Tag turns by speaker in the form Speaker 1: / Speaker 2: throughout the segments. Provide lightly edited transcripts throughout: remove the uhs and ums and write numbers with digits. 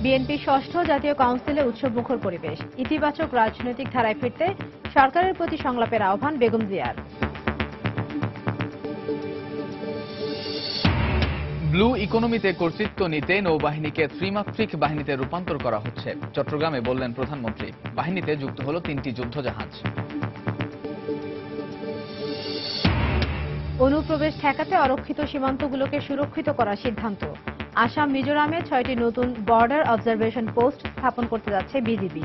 Speaker 1: BNP ষষ্ঠ জাতীয় কাউন্সিলে উৎসবমুখর পরিবেশ। ইতিবাচক রাজনৈতিক ধারায় ফিরতে সরকারের প্রতি সংলাপের আহ্বান বেগম জিয়ার।
Speaker 2: ব্লু ইকোনমিতে কর্তৃত্ব নিতে নৌবাহিনীকে ত্রিমাত্রিক বাহিনীতে রূপান্তর করা হচ্ছে। চট্টগ্রামে বললেন প্রধানমন্ত্রী। বাহিনীতে যুক্ত হল 3টি যুদ্ধজাহাজ।
Speaker 1: অনুপ্রবেশ ঠেকাতে অরক্ষিত সীমান্তগুলোকে সুরক্ষিত করার সিদ্ধান্ত। আসাম মিজোরামে 6টি নতুন বর্ডার অবজারভেশন পোস্ট স্থাপন করতে যাচ্ছে বিজিবি।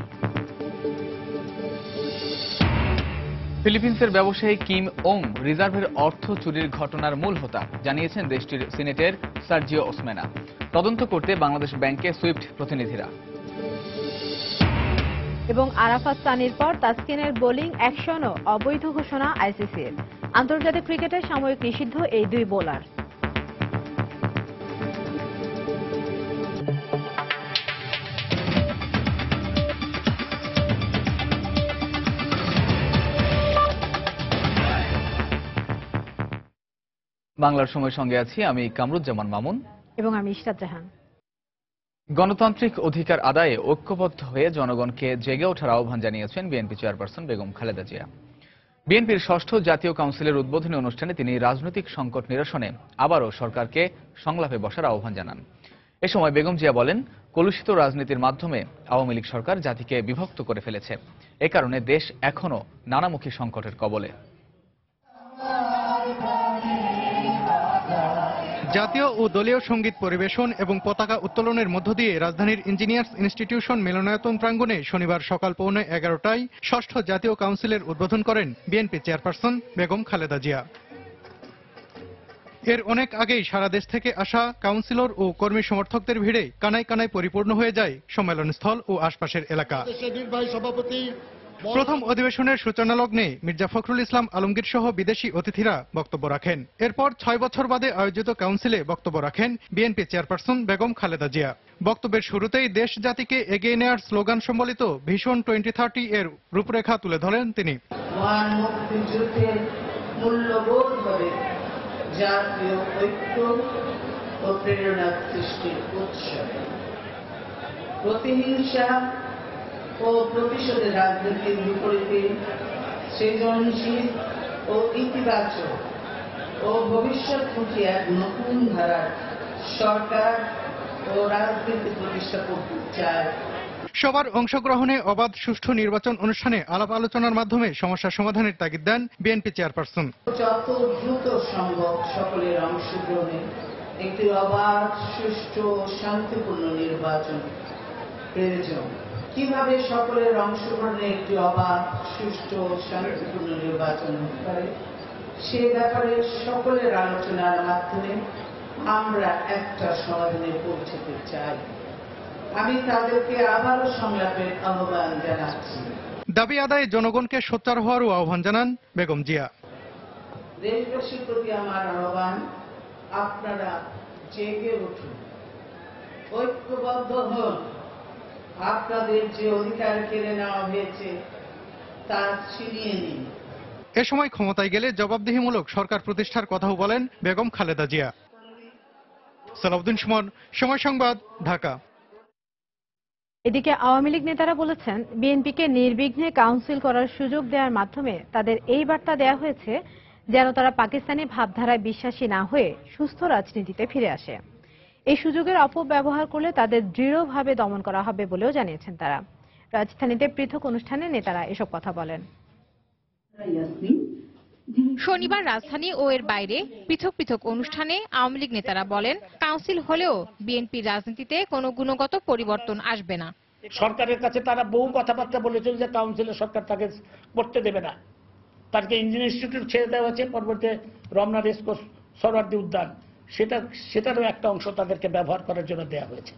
Speaker 2: ফিলিপিন্সের ব্যবসায়ী কিম ওং রিজার্ভের অর্থ চুরির ঘটনার মূল হোতা, জানিয়েছেন দেশটির সিনেটের সার্জিও ওসমেনা। তদন্ত করতে বাংলাদেশ ব্যাংকে সুইফট প্রতিনিধিরা।
Speaker 1: এবং আরাফাত সানির পর তাসকিনের বোলিং অ্যাকশনও অবৈধ ঘোষণা আইসিসির। আন্তর্জাতিক ক্রিকেটে সাময়িক নিষিদ্ধ এই দুই বোলার।
Speaker 2: বাংলার সময় সঙ্গে আছি আমি কামরুজ্জামান মামুন
Speaker 1: এবং আমি ইশরাত জাহান।
Speaker 2: গণতান্ত্রিক অধিকার আদায়ে ঐক্যবদ্ধ হয়ে জনগণকে জেগে ওঠার আহ্বান জানিয়েছেন বিএনপি চেয়ারপারসন বেগম খালেদা জিয়া। বিএনপির ষষ্ঠ জাতীয় কাউন্সিলের উদ্বোধনী অনুষ্ঠানে তিনি রাজনৈতিক সংকট নিরসনে আবারও সরকারকে সংলাপে বসার আহ্বান জানান। এ সময় বেগম জিয়া বলেন, কলুষিত রাজনীতির মাধ্যমে আওয়ামী লীগ সরকার জাতিকে বিভক্ত করে ফেলেছে। এ কারণে দেশ এখনো নানামুখী সংকটের কবলে।
Speaker 3: জাতীয় ও দলীয় সঙ্গীত পরিবেশন এবং পতাকা উত্তোলনের মধ্য দিয়ে রাজধানীর ইঞ্জিনিয়ার্স ইনস্টিটিউশন মিলনায়তন প্রাঙ্গণে শনিবার সকাল 11:15টায় ষষ্ঠ জাতীয় কাউন্সিলের উদ্বোধন করেন বিএনপি চেয়ারপারসন বেগম খালেদা জিয়া। এর অনেক আগেই সারা দেশ থেকে আসা কাউন্সিলর ও কর্মী সমর্থকদের ভিড়ে কানায় কানায় পরিপূর্ণ হয়ে যায় সম্মেলনস্থল ও আশপাশের এলাকা। প্রথম অধিবেশনের সূচনা লগ্নে মির্জা ফখরুল ইসলাম আলমগীর সহ বিদেশি অতিথিরা বক্তব্য রাখেন। এরপর 6 বছর বাদে আয়োজিত কাউন্সিলে বক্তব্য রাখেন বিএনপি চেয়ারপারসন বেগম খালেদা জিয়া। বক্তব্যের শুরুতেই দেশ জাতিকে এগিয়ে নেওয়ার স্লোগান সম্বলিত ভিশন 2030 এর রূপরেখা তুলে ধরেন তিনি।
Speaker 4: মুক্তিযুদ্ধের মূল্যবোধ হবে জাতীয় ঐক্য ও প্রেরণা সৃষ্টির উৎসব। প্রতিহিংসা ও প্রতিশোধের রাজনীতির বিপরীতে সৃজনশীল ও ইতিবাচক ও ভবিষ্যৎমুখী এক নতুন ধারার সরকার ও রাজনীতি প্রতিষ্ঠা করতে চায়।
Speaker 3: সবার অংশগ্রহণে অবাধ সুষ্ঠু নির্বাচন অনুষ্ঠানে আলাপ আলোচনার মাধ্যমে সমস্যা সমাধানের তাগিদ দেন বিএনপি চেয়ারপারসন।
Speaker 4: যত দ্রুত সম্ভব সকলের অংশগ্রহণে একটি অবাধ সুষ্ঠু ও শান্তিপূর্ণ নির্বাচন প্রয়োজন। কিভাবে সকলের অংশগ্রহণে একটি অবাধ সুষ্ঠু ও শান্তিপূর্ণ নির্বাচন হতে পারে সে ব্যাপারে সকলের আলোচনার মাধ্যমে আমরা একটা সমাধানে পৌঁছতে চাই। আমি তাদেরকে আবারও সংলাপের আহ্বান জানাচ্ছি।
Speaker 3: দাবি আদায়ে জনগণকে সোচ্চার হওয়ারও আহ্বান জানান বেগম জিয়া।
Speaker 4: দেশবাসীর প্রতি আমার আহ্বান, আপনারা জেগে উঠুন, ঐক্যবদ্ধ হন। আপনাদের যে অধিকার কেড়ে নেওয়া হয়েছে তা ছিনিয়ে নিন।
Speaker 3: এ সময় ক্ষমতায় গেলে জবাবদিহিমূলক সরকার প্রতিষ্ঠার কথাও বলেন বেগম খালেদা জিয়া। সালাউদ্দিন সুমন, সময় সংবাদ, ঢাকা।
Speaker 1: এদিকে আওয়ামী লীগ নেতারা বলেছেন, বিএনপিকে নির্বিঘ্নে কাউন্সিল করার সুযোগ দেওয়ার মাধ্যমে তাদের এই বার্তা দেওয়া হয়েছে যেন তারা পাকিস্তানি ভাবধারায় বিশ্বাসী না হয়ে সুস্থ রাজনীতিতে ফিরে আসে। এই সুযোগের অপব্যবহার করলে তাদের দৃঢ়ভাবে দমন করা হবে বলেও জানিয়েছেন তারা। রাজধানীতে পৃথক অনুষ্ঠানে নেতারা এসব কথা বলেন।
Speaker 5: শনিবার রাজধানী ও এর বাইরে পৃথক পৃথক অনুষ্ঠানে আওয়ামী লীগ নেতারা বলেন, কাউন্সিল হলেও বিএনপির রাজনীতিতে কোনো গুণগত পরিবর্তন আসবে না।
Speaker 6: সরকারের কাছে তারা বহু কথাবার্তা বলেছিল যে কাউন্সিলে সরকার তাকে করতে দেবে না, তাকে ইঞ্জিনিয়ার ইনস্টিটিউট ছেড়ে দেওয়া হয়েছে, পরবর্তীতে রমনা রেসকোর্স, সরওয়ার্দী উদ্যান, সেটারও একটা অংশ তাদেরকে ব্যবহার করার জন্য দেওয়া হয়েছে।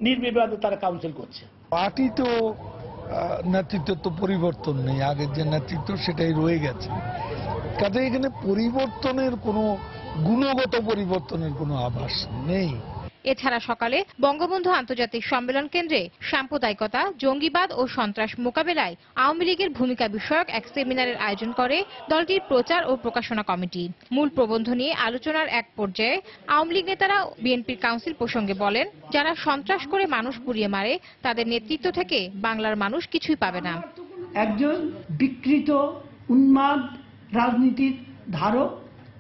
Speaker 6: নির্বিবাদে তারা কাউন্সিল করছে।
Speaker 7: পার্টি তো নেতৃত্ব তো পরিবর্তন নেই, আগের যে নেতৃত্ব সেটাই রয়ে গেছে। কাজে এখানে পরিবর্তনের কোনো গুণগত পরিবর্তনের কোনো আভাস নেই।
Speaker 5: এছাড়া সকালে বঙ্গবন্ধু আন্তর্জাতিক সম্মেলন কেন্দ্রে সাম্প্রদায়িকতা, জঙ্গিবাদ ও সন্ত্রাস মোকাবেলায় আওয়ামী লীগের ভূমিকা বিষয়ক এক সেমিনারের আয়োজন করে দলটির প্রচার ও প্রকাশনা কমিটি। মূল প্রবন্ধ নিয়ে আলোচনার এক পর্যায়ে আওয়ামী লীগ নেতারা বিএনপির কাউন্সিল প্রসঙ্গে বলেন, যারা সন্ত্রাস করে মানুষ পুড়িয়ে মারে তাদের নেতৃত্ব থেকে বাংলার মানুষ কিছুই পাবে না।
Speaker 8: একজন বিকৃত উন্মাদ রাজনীতির ধারক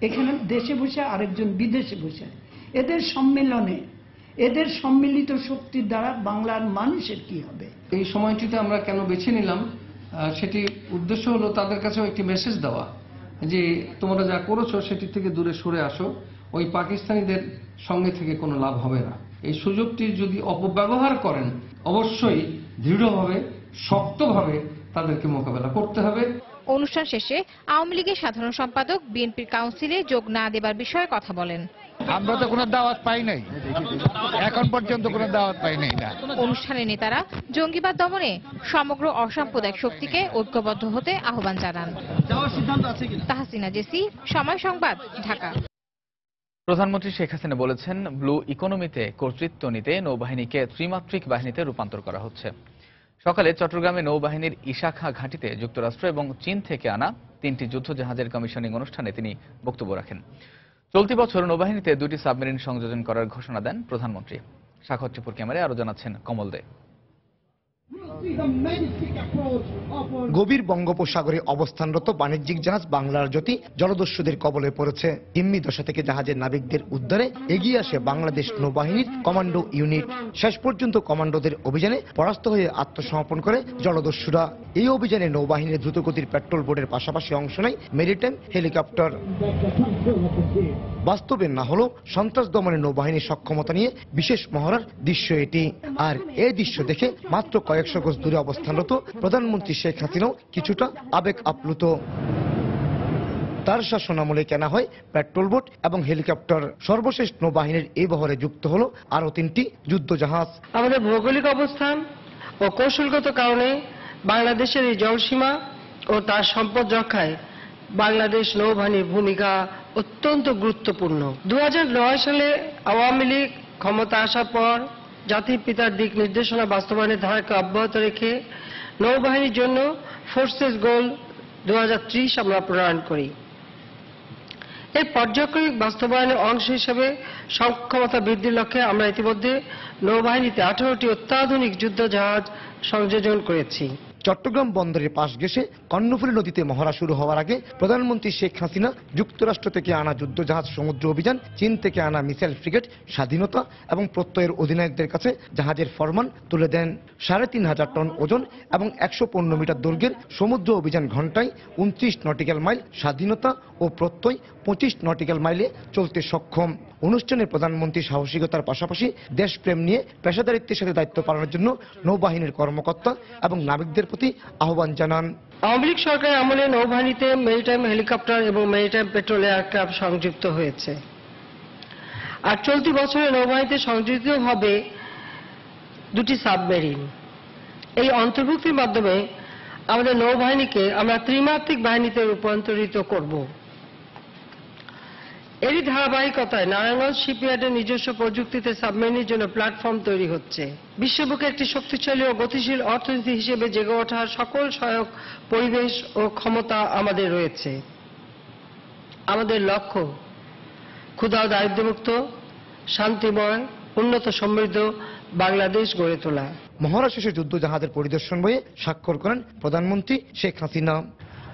Speaker 8: এখানে দেশে বসে, আরেকজন বিদেশে বসে। এদের সম্মেলনে, এদের সম্মিলিত শক্তির দ্বারা বাংলার মানুষের কি হবে?
Speaker 9: এই সময়টিতে আমরা কেন বেছে নিলাম, সেটি উদ্দেশ্য হলো তাদের কাছেও একটি মেসেজ দেওয়া যে তোমরা যা করেছো সেটি থেকে দূরে সরে আসো, ওই পাকিস্তানিদের সঙ্গে থেকে কোনো লাভ হবে না। এই সুযোগটি যদি অপব্যবহার করেন অবশ্যই দৃঢ়ভাবে, শক্তভাবে তাদেরকে মোকাবেলা করতে হবে।
Speaker 5: অনুষ্ঠান শেষে আওয়ামী লীগের সাধারণ সম্পাদক বিএনপির কাউন্সিলে যোগ না দেবার বিষয়ে কথা বলেন।
Speaker 7: আমরা তো কোনো দাওয়াত পাই নাই, এখন পর্যন্ত কোনো দাওয়াত পাই নাই। না,
Speaker 5: অনুষ্ঠানে নেতারা জঙ্গিবাদ দমনে সমগ্র অসাম্প্রদায়িক শক্তিকে ঐক্যবদ্ধ হতে আহ্বান জানান। তাহসিনা জেসি, সময় সংবাদ, ঢাকা।
Speaker 2: প্রধানমন্ত্রী শেখ হাসিনা বলেছেন, ব্লু ইকোনমিতে কর্তৃত্ব নিতে নৌবাহিনীকে ত্রিমাত্রিক বাহিনীতে রূপান্তর করা হচ্ছে। সকালে চট্টগ্রামে নৌবাহিনীর ইশাখা ঘাঁটিতে যুক্তরাষ্ট্র এবং চীন থেকে আনা 3টি যুদ্ধজাহাজের কমিশনিং অনুষ্ঠানে তিনি বক্তব্য রাখেন। চলতি বছর নৌবাহিনীতে 2টি সাবমেরিন সংযোজন করার ঘোষণা দেন প্রধানমন্ত্রী। সাক্ষর ত্রিপুর ক্যামেরায় আরো জানাচ্ছেন কমল দে।
Speaker 10: গভীর বঙ্গোপসাগরে অবস্থানরত বাণিজ্যিক জাহাজ বাংলার জ্যোতি জলদস্যুদের কবলে পড়েছে। জিম্মি দশা থেকে জাহাজের নাবিকদের উদ্ধারে এগিয়ে আসে বাংলাদেশ নৌবাহিনীর কমান্ডো ইউনিট। শেষ পর্যন্ত কমান্ডোদের অভিযানে পরাস্ত হয়ে আত্মসমর্পণ করে জলদস্যুরা। এই অভিযানে নৌবাহিনীর দ্রুতগতির পেট্রোল বোটের পাশাপাশি অংশ নেয় মেরিটাইম হেলিকপ্টার। বাস্তবে না হলেও সন্ত্রাস দমনে নৌবাহিনীর সক্ষমতা নিয়ে বিশেষ মহড়ার দৃশ্য এটি। আর এই দৃশ্য দেখে মাত্র কয়েকশো গজ দূরে অবস্থানরত প্রধানমন্ত্রী শেখ হাসিনাও কিছুটা আবেগ আপ্লুত। তার শাসনামলে কেনা হয় পেট্রোল বোট এবং হেলিকপ্টার। সর্বশেষ নৌবাহিনীর এই বহরে যুক্ত হলো আরো 3টি যুদ্ধজাহাজ।
Speaker 11: আমাদের ভৌগোলিক অবস্থান ও কৌশলগত কারণে বাংলাদেশের এই জলসীমা ও তার সম্পদ রক্ষায় বাংলাদেশ নৌবাহিনীর ভূমিকা অত্যন্ত গুরুত্বপূর্ণ। 2009 সালে আওয়ামী লীগ ক্ষমতা আসার পর জাতির পিতার দিক নির্দেশনা বাস্তবায়নের ধারাকে অব্যাহত রেখে নৌবাহিনীর জন্য ফোর্সেস গোল 2030 আমরা প্রণয়ন করি। এই পর্যায়ক্রমিক বাস্তবায়নের অংশ হিসেবে সক্ষমতা বৃদ্ধির লক্ষ্যে আমরা ইতিমধ্যে নৌবাহিনীতে 18টি অত্যাধুনিক যুদ্ধজাহাজ সংযোজন করেছি।
Speaker 10: চট্টগ্রাম বন্দরের পাশ ঘেঁষে কর্ণফুলী নদীতে মহড়া শুরু হওয়ার আগে প্রধানমন্ত্রী শেখ হাসিনা যুক্তরাষ্ট্র থেকে আনা যুদ্ধজাহাজ সমুদ্র অভিযান, চীন থেকে আনা মিসাইল ফ্রিগেট স্বাধীনতা এবং প্রত্যয়ের অধিনায়কদের কাছে জাহাজের ফরমান তুলে দেন। 3500 টন ওজন এবং 115 মিটার দৈর্ঘ্যের সমুদ্র অভিযান ঘন্টায় 29 নটিক্যাল মাইল স্বাধীনতা ও প্রত্যয় 25 নটিক্যাল মাইলে চলতে সক্ষম। অনুষ্ঠানে প্রধানমন্ত্রী সাহসিকতার পাশাপাশি দেশপ্রেম নিয়ে পেশাদারিত্বের সাথে দায়িত্ব পালনের জন্য নৌবাহিনীর কর্মকর্তা এবং নাবিকদের প্রতি আহ্বান জানান।
Speaker 11: আওয়ামী লীগ সরকারের আমলে নৌবাহিনীতে মেরিটাইম হেলিকপ্টার এবং মেরিটাইম পেট্রোল এয়ারক্রাফট সংযুক্ত হয়েছে। আর চলতি বছরে নৌবাহিনীতে সংযুক্ত হবে 2টি সাবমেরিন। এই অন্তর্ভুক্তির মাধ্যমে আমাদের নৌবাহিনীকে আমরা ত্রিমাত্রিক বাহিনীতে রূপান্তরিত করব। এরই ধারাবাহিকতায় নারায়ণগঞ্জ শিপইয়ার্ডের নিজস্ব প্রযুক্তিতে সাবমেরিনের জন্য প্ল্যাটফর্ম তৈরি হচ্ছে। বিশ্ববুকে একটি শক্তিশালী ও গতিশীল অর্থনীতি হিসেবে জেগে ওঠার সকল সহায়ক পরিবেশ ও ক্ষমতা আমাদের রয়েছে। আমাদের লক্ষ্য ক্ষুধা ও দারিদ্র্যমুক্ত, শান্তিময়, উন্নত সমৃদ্ধ বাংলাদেশ গড়ে তোলা।
Speaker 10: মহড়া শেষে যুদ্ধজাহাজের পরিদর্শন বইয়ে স্বাক্ষর করেন প্রধানমন্ত্রী শেখ হাসিনা।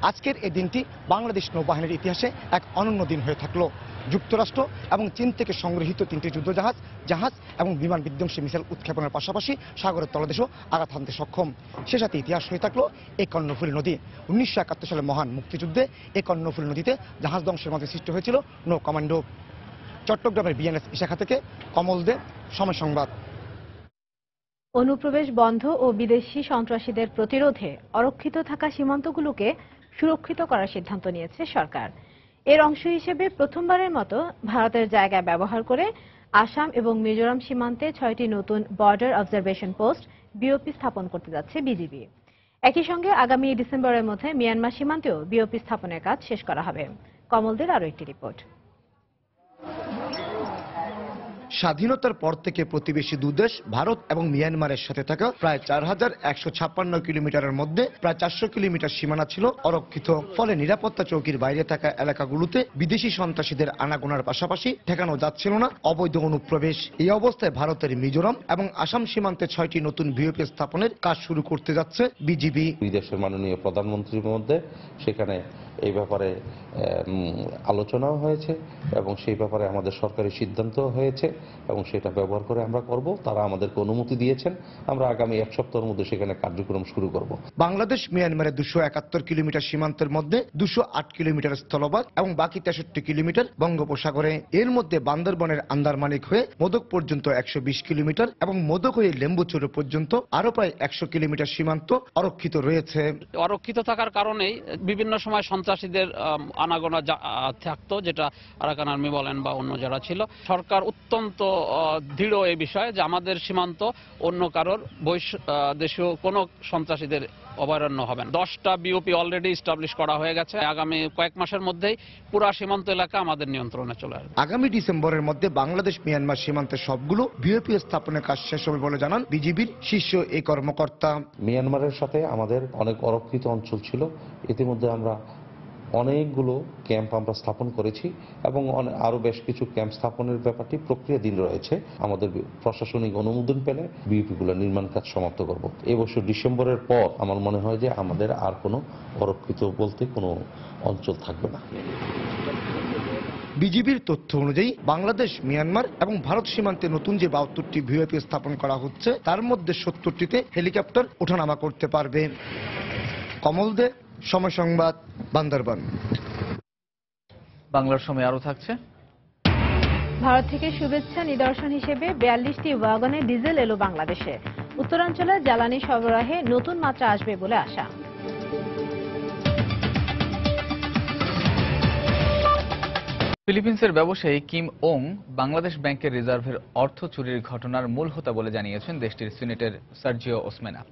Speaker 10: আজকের এই দিনটি বাংলাদেশ নৌবাহিনীর ইতিহাসে এক অনন্য দিন হয়ে থাকলো। যুক্তরাষ্ট্র এবং চীন থেকে সংগৃহীত 3টি যুদ্ধজাহাজ, জাহাজ এবং বিমান বিধ্বংসী মিসাইল উৎক্ষেপণের পাশাপাশি সাগরের তলদেশও আঘাত হানতে সক্ষম। সে সাথে ইতিহাস হয়ে থাকলো এই কর্ণফুলী নদী। 1971 সালে মহান মুক্তিযুদ্ধে এই কর্ণফুলী নদীতে জাহাজ ধ্বংসের মাঝে সৃষ্টি হয়েছিল নৌ কমান্ডো। চট্টগ্রামের বিএনএস ইশাখা থেকে কমল দে, সময় সংবাদ।
Speaker 1: অনুপ্রবেশ বন্ধ ও বিদেশি সন্ত্রাসীদের প্রতিরোধে অরক্ষিত থাকা সীমান্তগুলোকে সুরক্ষিত করার সিদ্ধান্ত নিয়েছে সরকার। এর অংশ হিসেবে প্রথমবারের মতো ভারতের জায়গা ব্যবহার করে আসাম এবং মিজোরাম সীমান্তে 6টি নতুন বর্ডার অবজারভেশন পোস্ট বিওপি স্থাপন করতে যাচ্ছে বিজিবি। একই সঙ্গে আগামী ডিসেম্বরের মধ্যে মিয়ানমার সীমান্তেও বিওপি স্থাপনের কাজ শেষ করা হবে। কমলদের আরও একটি রিপোর্ট।
Speaker 10: স্বাধীনতার পর থেকে প্রতিবেশী দুদেশ ভারত এবং মিয়ানমারের সাথে থাকা প্রায় 4156 কিলোমিটারের মধ্যে প্রায় 400 কিলোমিটার সীমানা ছিল অরক্ষিত। ফলে নিরাপত্তা চৌকির বাইরে থাকা এলাকাগুলোতে বিদেশি সন্ত্রাসীদের আনাগোনার পাশাপাশি ঠেকানো যাচ্ছিল না অবৈধ অনুপ্রবেশ। এই অবস্থায় ভারতের মিজোরাম এবং আসাম সীমান্তে 6টি নতুন ভিওপি স্থাপনের কাজ শুরু করতে যাচ্ছে বিজিবি।
Speaker 12: দুই দেশের মাননীয় প্রধানমন্ত্রীর মধ্যে সেখানে এই ব্যাপারে আলোচনাও হয়েছে এবং সেই ব্যাপারে আমাদের সরকারি সিদ্ধান্ত হয়েছে এবং সেটা ব্যবহার করে আমরা করব। তারা আমাদেরকে অনুমতি দিয়েছেন, আমরা আগামী এক সপ্তাহের মধ্যে সেখানে কার্যক্রম শুরু করব।
Speaker 10: বাংলাদেশ মিয়ানমারের 271 কিলোমিটার সীমান্তের মধ্যে 208 কিলোমিটার স্থলভাগ এবং বাকি 63 কিলোমিটার বঙ্গোপসাগরে। এর মধ্যে বান্দরবনের আন্দারমানিক হয়ে মোদক পর্যন্ত 120 কিলোমিটার এবং মোদক হয়ে লেম্বুচুরু পর্যন্ত আরো প্রায় 100 কিলোমিটার সীমান্ত অরক্ষিত রয়েছে।
Speaker 13: অরক্ষিত থাকার কারণেই বিভিন্ন সময় সন্ত্রাসীদের আনাগোনা থাকতো, যেটা আরাকান আর্মি বলেন বা অন্য যারা ছিল। সরকার অত্যন্ত দৃঢ় এই বিষয়ে যে আমাদের সীমান্ত অন্য কারোর দেশীয় কোনো সন্ত্রাসীদের অভয়ারণ্য হবে না। 10টা বিওপি অলরেডি এস্টাবলিশ করা হয়ে গেছে। আগামী কয়েক মাসের মধ্যেই পুরা সীমান্ত এলাকা আমাদের নিয়ন্ত্রণে চলে আসবে।
Speaker 10: আগামী ডিসেম্বরের মধ্যে বাংলাদেশ মিয়ানমার সীমান্তের সবগুলো বিওপি স্থাপনের কাজ শেষ হবে বলে জানান বিজিবির শীর্ষ এই কর্মকর্তা।
Speaker 12: মিয়ানমারের সাথে আমাদের অনেক অরক্ষিত অঞ্চল ছিল, ইতিমধ্যে আমরা অনেকগুলো ক্যাম্প আমরা স্থাপন করেছি এবং আরো বেশ কিছু ক্যাম্প স্থাপনের ব্যাপারটি প্রক্রিয়াধীন রয়েছে। আমাদের প্রশাসনিক অনুমোদন পেলে বিওপিগুলো নির্মাণ কাজ সমাপ্ত করব। এবছর ডিসেম্বরের পর আমার মনে হয় যে আমাদের আর কোনো অরক্ষিত বলতে কোনো অঞ্চল থাকবে না।
Speaker 10: বিজিবির তথ্য অনুযায়ী বাংলাদেশ মিয়ানমার এবং ভারত সীমান্তে নতুন যে 72টি ভিওপি স্থাপন করা হচ্ছে তার মধ্যে 70টিতে হেলিকপ্টার ওঠানামা করতে পারবে। কমল দে, সময় সংবাদ, বান্দরবান।
Speaker 2: বাংলার সময় আরো থাকছে।
Speaker 1: ভারত থেকে শুভেচ্ছা নিদর্শন হিসেবে 42টি ওয়াগনে ডিজেল এলো বাংলাদেশে। উত্তরাঞ্চলে জ্বালানি সরবরাহে নতুন মাত্রা আসবে বলে আশা।
Speaker 2: ফিলিপিন্সের ব্যবসায়ী কিম ওং বাংলাদেশ ব্যাংকের রিজার্ভের অর্থ চুরির ঘটনার মূল হোতা বলে জানিয়েছেন দেশটির সিনেটের সার্জিও ওসমেনা।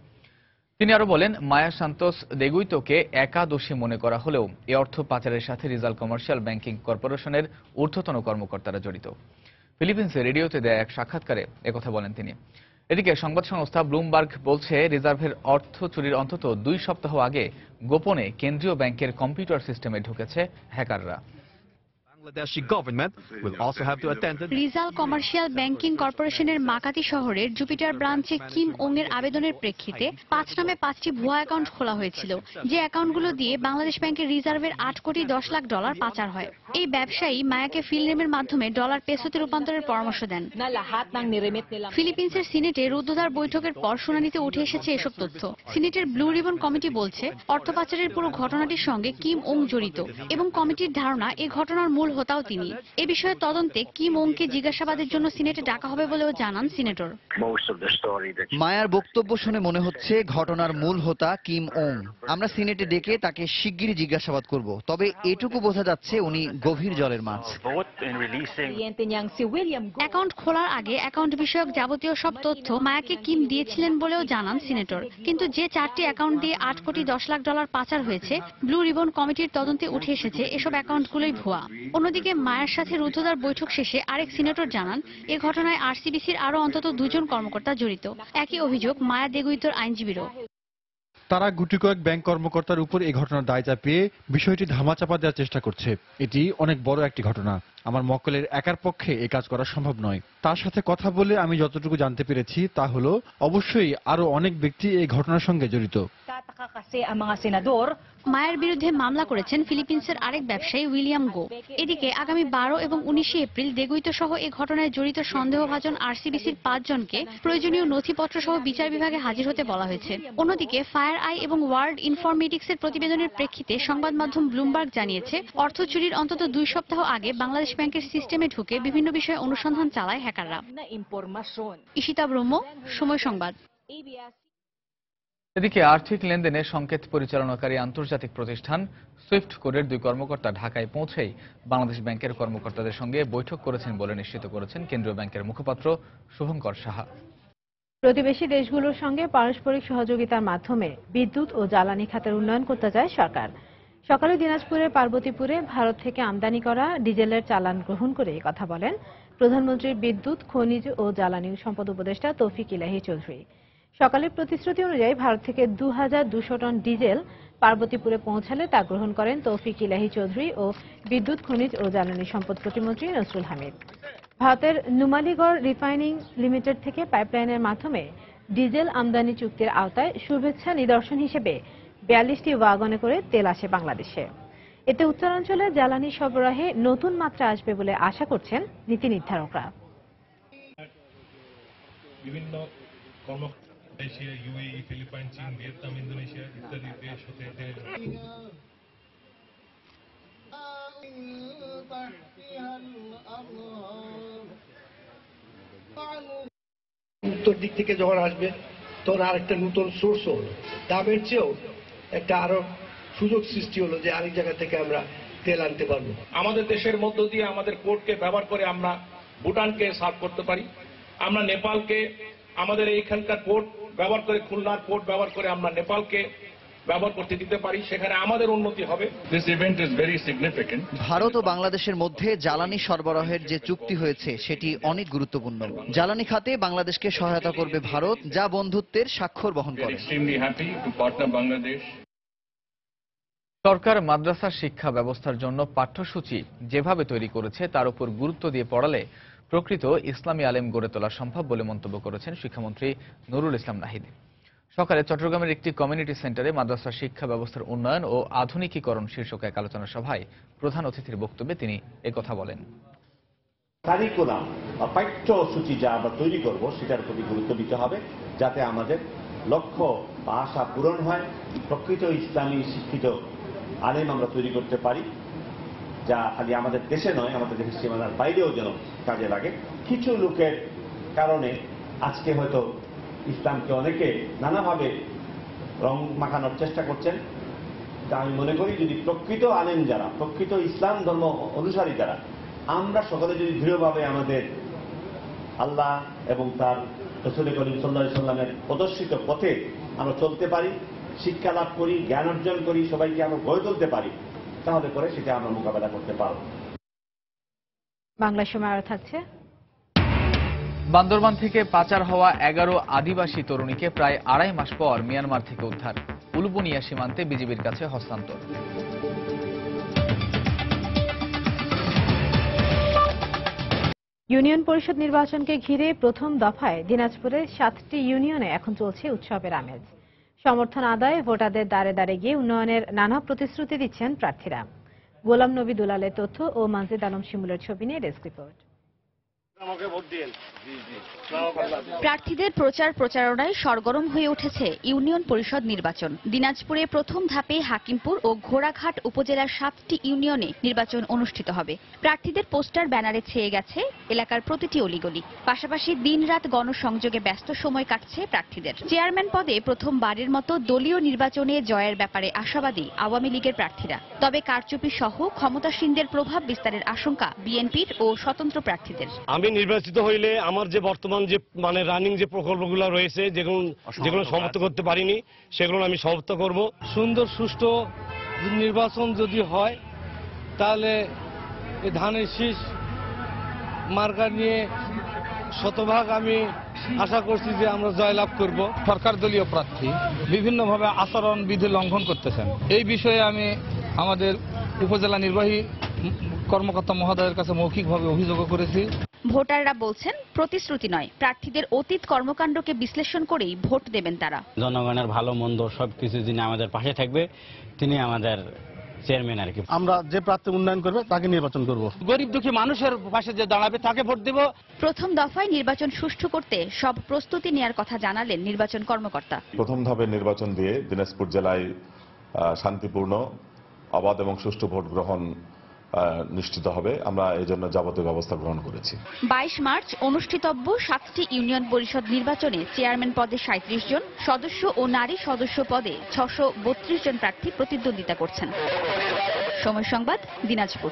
Speaker 2: তিনি আরো বলেন, মায়া সান্তোস দেগুইতোকে একা দোষী মনে করা হলেও এ অর্থ পাচারের সাথে রিজাল কমার্শিয়াল ব্যাংকিং কর্পোরেশনের ঊর্ধ্বতন কর্মকর্তারা জড়িত। ফিলিপিন্সে রেডিওতে দেয়া এক সাক্ষাৎকারে একথা বলেন তিনি। এদিকে সংবাদ সংস্থা ব্লুমবার্গ বলছে, রিজার্ভের অর্থ চুরির অন্তত 2 সপ্তাহ আগে গোপনে কেন্দ্রীয় ব্যাংকের কম্পিউটার সিস্টেমে ঢুকেছে হ্যাকাররা।
Speaker 14: রিজাল কমার্শিয়াল ব্যাংকিং কর্পোরেশনের মাকাতি শহরের জুপিটার ব্রাঞ্চে কিম ওং এর আবেদনের প্রেক্ষিতে 5 নামে 5টি ভুয়া অ্যাকাউন্ট খোলা হয়েছিল, যে অ্যাকাউন্টগুলো দিয়ে বাংলাদেশ ব্যাংকের রিজার্ভের 8 কোটি 10 লাখ ডলার পাচার হয়। এই ব্যবসায়ী মায়াকে ফিলনেমের মাধ্যমে ডলার পেসোতে রূপান্তরের পরামর্শ দেন। ফিলিপিন্সের সিনেটে রুদ্ধদ্বার বৈঠকের পর শুনানিতে উঠে এসেছে এসব তথ্য। সিনেটের ব্লু রিবন কমিটি বলছে, অর্থ পাচারের পুরো ঘটনাটির সঙ্গে কিম ওং জড়িত এবং কমিটির ধারণা এই ঘটনার মূল হোতাও তিনি। এ বিষয়ে তদন্তে কিম ওংকে জিজ্ঞাসাবাদের জন্য সিনেটে ডাকা হবে বলেও জানান সিনেটর।
Speaker 15: মায়ার বক্তব্য শুনে মনে হচ্ছে ঘটনার মূল হোতা কিম ওং। আমরা সিনেটে ডেকে তাকে শিগগিরই জিজ্ঞাসাবাদ করব, তবে এটুকু বোঝা যাচ্ছে উনি গভীর জলের মাছ।
Speaker 14: অ্যাকাউন্ট খোলার আগে অ্যাকাউন্ট বিষয়ক যাবতীয় সব তথ্য মায়াকে কিম দিয়েছিলেন বলেও জানান সিনেটর। কিন্তু যে 4টি অ্যাকাউন্ট দিয়ে 8 কোটি 10 লাখ ডলার পাচার হয়েছে, ব্লু রিবন কমিটির তদন্তে উঠে এসেছে এসব অ্যাকাউন্টগুলোই ভুয়া। অন্যদিকে মায়ার সাথে রুদ্ধদ্বার বৈঠক শেষে আরেক সিনেটর জানান, এ ঘটনায় আরসিবিসির আরো অন্তত 2 জন কর্মকর্তা জড়িত। একই অভিযোগ মায়া দেগুইতোর আইনজীবীরও।
Speaker 16: তারা গুটি কয়েক ব্যাংক কর্মকর্তার উপর এই ঘটনার দায় চাপিয়ে বিষয়টি ধামাচাপা দেওয়ার চেষ্টা করছে। এটি অনেক বড় একটি ঘটনা। আমার মক্কেলের একার পক্ষে এই কাজ করা সম্ভব নয়। তার সাথে কথা বলে আমি যতটুকু জানতে পেরেছি তা হলো, অবশ্যই আরো অনেক ব্যক্তি এই ঘটনার সঙ্গে জড়িত।
Speaker 14: মায়ের বিরুদ্ধে মামলা করেছেন ফিলিপিন্সের আরেক ব্যবসায়ী উইলিয়াম গো। এদিকে আগামী 12 এবং 19 এপ্রিল দেগুইতো সহ এই ঘটনায় জড়িত সন্দেহভাজন আরসিবিসির 5 জনকে প্রয়োজনীয় নথিপত্র সহ বিচার বিভাগে হাজির হতে বলা হয়েছে। অন্যদিকে ফায়ার আই এবং ওয়ার্ল্ড ইনফরমেটিক্সের প্রতিবেদনের প্রেক্ষিতে সংবাদ মাধ্যম ব্লুমবার্গ জানিয়েছে, অর্থ চুরির অন্তত 2 সপ্তাহ আগে বাংলাদেশ ব্যাংকের সিস্টেমে ঢুকে বিভিন্ন বিষয়ে অনুসন্ধান চালায় হ্যাকাররা। ঈশিতা ব্রহ্ম, সময় সংবাদ।
Speaker 2: এদিকে আর্থিক লেনদেনে সংকেত পরিচালনাকারী আন্তর্জাতিক প্রতিষ্ঠান সুইফট কোডের 2 কর্মকর্তা ঢাকায় পৌঁছেই বাংলাদেশ ব্যাংকের কর্মকর্তাদের সঙ্গে বৈঠক করেছেন বলে নিশ্চিত করেছেন কেন্দ্রীয় ব্যাংকের মুখপাত্র শুভঙ্কর সাহা।
Speaker 1: প্রতিবেশী দেশগুলোর সঙ্গে পারস্পরিক সহযোগিতার মাধ্যমে বিদ্যুৎ ও জ্বালানি খাতের উন্নয়ন করতে চায় সরকার। সকালে দিনাজপুরের পার্বতীপুরে ভারত থেকে আমদানি করা ডিজেলের চালান গ্রহণ করে কথা বলেন প্রধানমন্ত্রীর বিদ্যুৎ, খনিজ ও জ্বালানি সম্পদ উপদেষ্টা তৌফিক ইলাহি চৌধুরী। সকালের প্রতিশ্রুতি অনুযায়ী ভারত থেকে 2200 টন ডিজেল পার্বতীপুরে পৌঁছালে তা গ্রহণ করেন তৌফিক ইলাহি চৌধুরী ও বিদ্যুৎ, খনিজ ও জ্বালানি সম্পদ প্রতিমন্ত্রী নসরুল হামিদ। ভারতের নুমালীগড় রিফাইনিং লিমিটেড থেকে পাইপলাইনের মাধ্যমে ডিজেল আমদানি চুক্তির আওতায় শুভেচ্ছা নিদর্শন হিসেবে 42টি ওয়াগনে করে তেল আসে বাংলাদেশে। এতে উত্তরাঞ্চলে জ্বালানি সরবরাহে নতুন মাত্রা আসবে বলে আশা করছেন নীতি নির্ধারকরা।
Speaker 17: বিভিন্ন এশিয়া, ইউএই, ফিলিপাইন, চীন, ভিয়েতনাম, ইন্দোনেশিয়া ইত্যাদি দেশ হতে
Speaker 18: উত্তর দিক থেকে যখন আসবে তখন আর একটা নতুন সোর্স হলো, দামের চেয়েও একটা আরো সুযোগ সৃষ্টি হলো যে আরেক জায়গা থেকে আমরা তেল আনতে পারবো।
Speaker 19: আমাদের দেশের মধ্য দিয়ে আমাদের পোর্টকে ব্যবহার করে আমরা ভুটানকে সার্ভ করতে পারি, আমরা নেপালকে আমাদের এইখানকার পোর্ট ব্যবহার করে, খুলনার পোর্ট ব্যবহার করে আমরা নেপালকে ব্যবহার করতে দিতে পারি, সেখানে আমাদের উন্নতি হবে।
Speaker 17: This event is very significant.
Speaker 15: Bharat ও বাংলাদেশের মধ্যে জ্বালানি সরবরাহের যে চুক্তি হয়েছে সেটি অনেক গুরুত্বপূর্ণ। জ্বালানি খাতে বাংলাদেশকে সহায়তা করবে ভারত, যা বন্ধুত্বের স্বাক্ষর বহন করে।
Speaker 17: Extremely happy to partner Bangladesh.
Speaker 2: সরকার মাদ্রাসা শিক্ষা ব্যবস্থার জন্য পাঠ্যসূচি যেভাবে তৈরি করেছে তার উপর গুরুত্ব দিয়ে পড়ালে প্রকৃত ইসলামী আলেম গড়ে তোলা সম্ভব বলে মন্তব্য করেছেন শিক্ষামন্ত্রী নুরুল ইসলাম নাহিদ। সকালে চট্টগ্রামের একটি কমিউনিটি সেন্টারে মাদ্রাসা শিক্ষা ব্যবস্থার উন্নয়ন ও আধুনিকীকরণ শীর্ষক এক আলোচনা সভায় প্রধান অতিথির বক্তব্যে তিনি একথা বলেন।
Speaker 20: কারিকুলাম বা পাঠ্যসূচি যা আমরা তৈরি করব সেটার প্রতি গুরুত্ব দিতে হবে, যাতে আমাদের লক্ষ্য বা আশা পূরণ হয়, প্রকৃত ইসলামী শিক্ষিত আলেম আমরা তৈরি করতে পারি, যা খালি আমাদের দেশে নয়, আমাদের দেশের সীমানার বাইরেও যেন কাজে লাগে। কিছু লোকের কারণে আজকে হয়তো ইসলামকে অনেকে নানাভাবে রং মাখানোর চেষ্টা করছেন। তা আমি মনে করি যদি প্রকৃত আলেম যারা, প্রকৃত ইসলাম ধর্ম অনুসারী যারা, আমরা সকলে যদি দৃঢ়ভাবে আমাদের আল্লাহ এবং তার রাসূল করিম সাল্লাল্লাহু আলাইহি সাল্লামের প্রদর্শিত পথে আমরা চলতে পারি, শিক্ষা লাভ করি, জ্ঞান অর্জন করি, সবাইকে আমরা গড়ে তুলতে পারি, তাহলে পরে সেটা আমরা মোকাবেলা করতে পারব।
Speaker 1: বাংলা সময় আরো থাকছে।
Speaker 2: বান্দরবান থেকে পাচার হওয়া 11 আদিবাসী তরুণীকে প্রায় 2.5 মাস পর মিয়ানমার থেকে উদ্ধার, উলুবনিয়া সীমান্তে বিজিবির কাছে হস্তান্তর।
Speaker 1: ইউনিয়ন পরিষদ নির্বাচনকে ঘিরে প্রথম দফায় দিনাজপুরের 7টি ইউনিয়নে এখন চলছে উৎসবের আমেজ। সমর্থন আদায়ে ভোটারদের দ্বারে দ্বারে গিয়ে উন্নয়নের নানা প্রতিশ্রুতি দিচ্ছেন প্রার্থীরা। গোলাম নবী দুলালের তথ্য ও মানজিদ আলম শিমুলের ছবি নিয়ে ডেস্ক রিপোর্ট।
Speaker 14: প্রার্থীদের প্রচার প্রচারণায় সরগরম হয়ে উঠেছে ইউনিয়ন পরিষদ নির্বাচন। দিনাজপুরে প্রথম ধাপে হাকিমপুর ও ঘোড়াঘাট উপজেলার 7টি ইউনিয়নে নির্বাচন অনুষ্ঠিত হবে। প্রার্থীদের পোস্টার ব্যানারে ছেয়ে গেছে এলাকার প্রতিটি অলিগলি। পাশাপাশি দিনরাত গণসংযোগে ব্যস্ত সময় কাটছে প্রার্থীদের। চেয়ারম্যান পদে প্রথমবারের মতো দলীয় নির্বাচনে জয়ের ব্যাপারে আশাবাদী আওয়ামী লীগের প্রার্থীরা। তবে কারচুপি সহ ক্ষমতাসীনদের প্রভাব বিস্তারের আশঙ্কা বিএনপির ও স্বতন্ত্র প্রার্থীদের।
Speaker 21: আমি নির্বাচিত হইলে আমার যে বর্তমান যে রানিং যে প্রকল্পগুলো রয়েছে, যেগুলো সমাপ্ত করতে পারিনি, সেগুলো আমি সমাপ্ত করব।
Speaker 7: সুন্দর সুষ্ঠু নির্বাচন যদি হয় তাহলে এই ধানের শীষ মার্কা নিয়ে শতভাগ আমি আশা করছি যে আমরা জয়লাভ করব।
Speaker 22: সরকার দলীয় প্রার্থী বিভিন্নভাবে আচরণ বিধি লঙ্ঘন করতেছেন, এই বিষয়ে আমি আমাদের উপজেলা নির্বাহী কর্মকর্তা মহোদয়ের কাছে মৌখিকভাবে অভিযোগ করেছি।
Speaker 14: ভোটাররা বলছেন প্রতিশ্রুতি নয়, প্রার্থীদের অতীত কর্মকাণ্ডকে বিশ্লেষণ করেই ভোট দেবেন তারা।
Speaker 23: জনগণের ভালো মন্দ সবকিছু যিনি আমাদের পাশে থাকবে তিনি আমাদের চেয়ারম্যান আর কি।
Speaker 22: আমরা যে প্রার্থী উন্নয়ন করবে তাকে নির্বাচন করব। গরিব দুঃখী মানুষের পাশে যে দাঁড়াবে তাকে ভোট দেব।
Speaker 14: প্রথম দফায় নির্বাচন সুষ্ঠু করতে সব প্রস্তুতি নেওয়ার কথা জানালেন নির্বাচন কর্মকর্তা।
Speaker 24: প্রথম ধাপের নির্বাচন দিয়ে দিনাজপুর জেলায় শান্তিপূর্ণ, অবাধ এবং সুষ্ঠু ভোট গ্রহণ নিশ্চিত হবে। আমরা এই জন্য যাবতীয় ব্যবস্থা গ্রহণ করেছি।
Speaker 14: 22 মার্চ অনুষ্ঠিতব্য 7টি ইউনিয়ন পরিষদ নির্বাচনে চেয়ারম্যান পদে 37 জন, সদস্য ও নারী সদস্য পদে 632 জন প্রার্থী প্রতিদ্বন্দ্বিতা করছেন। সময় সংবাদ, দিনাজপুর।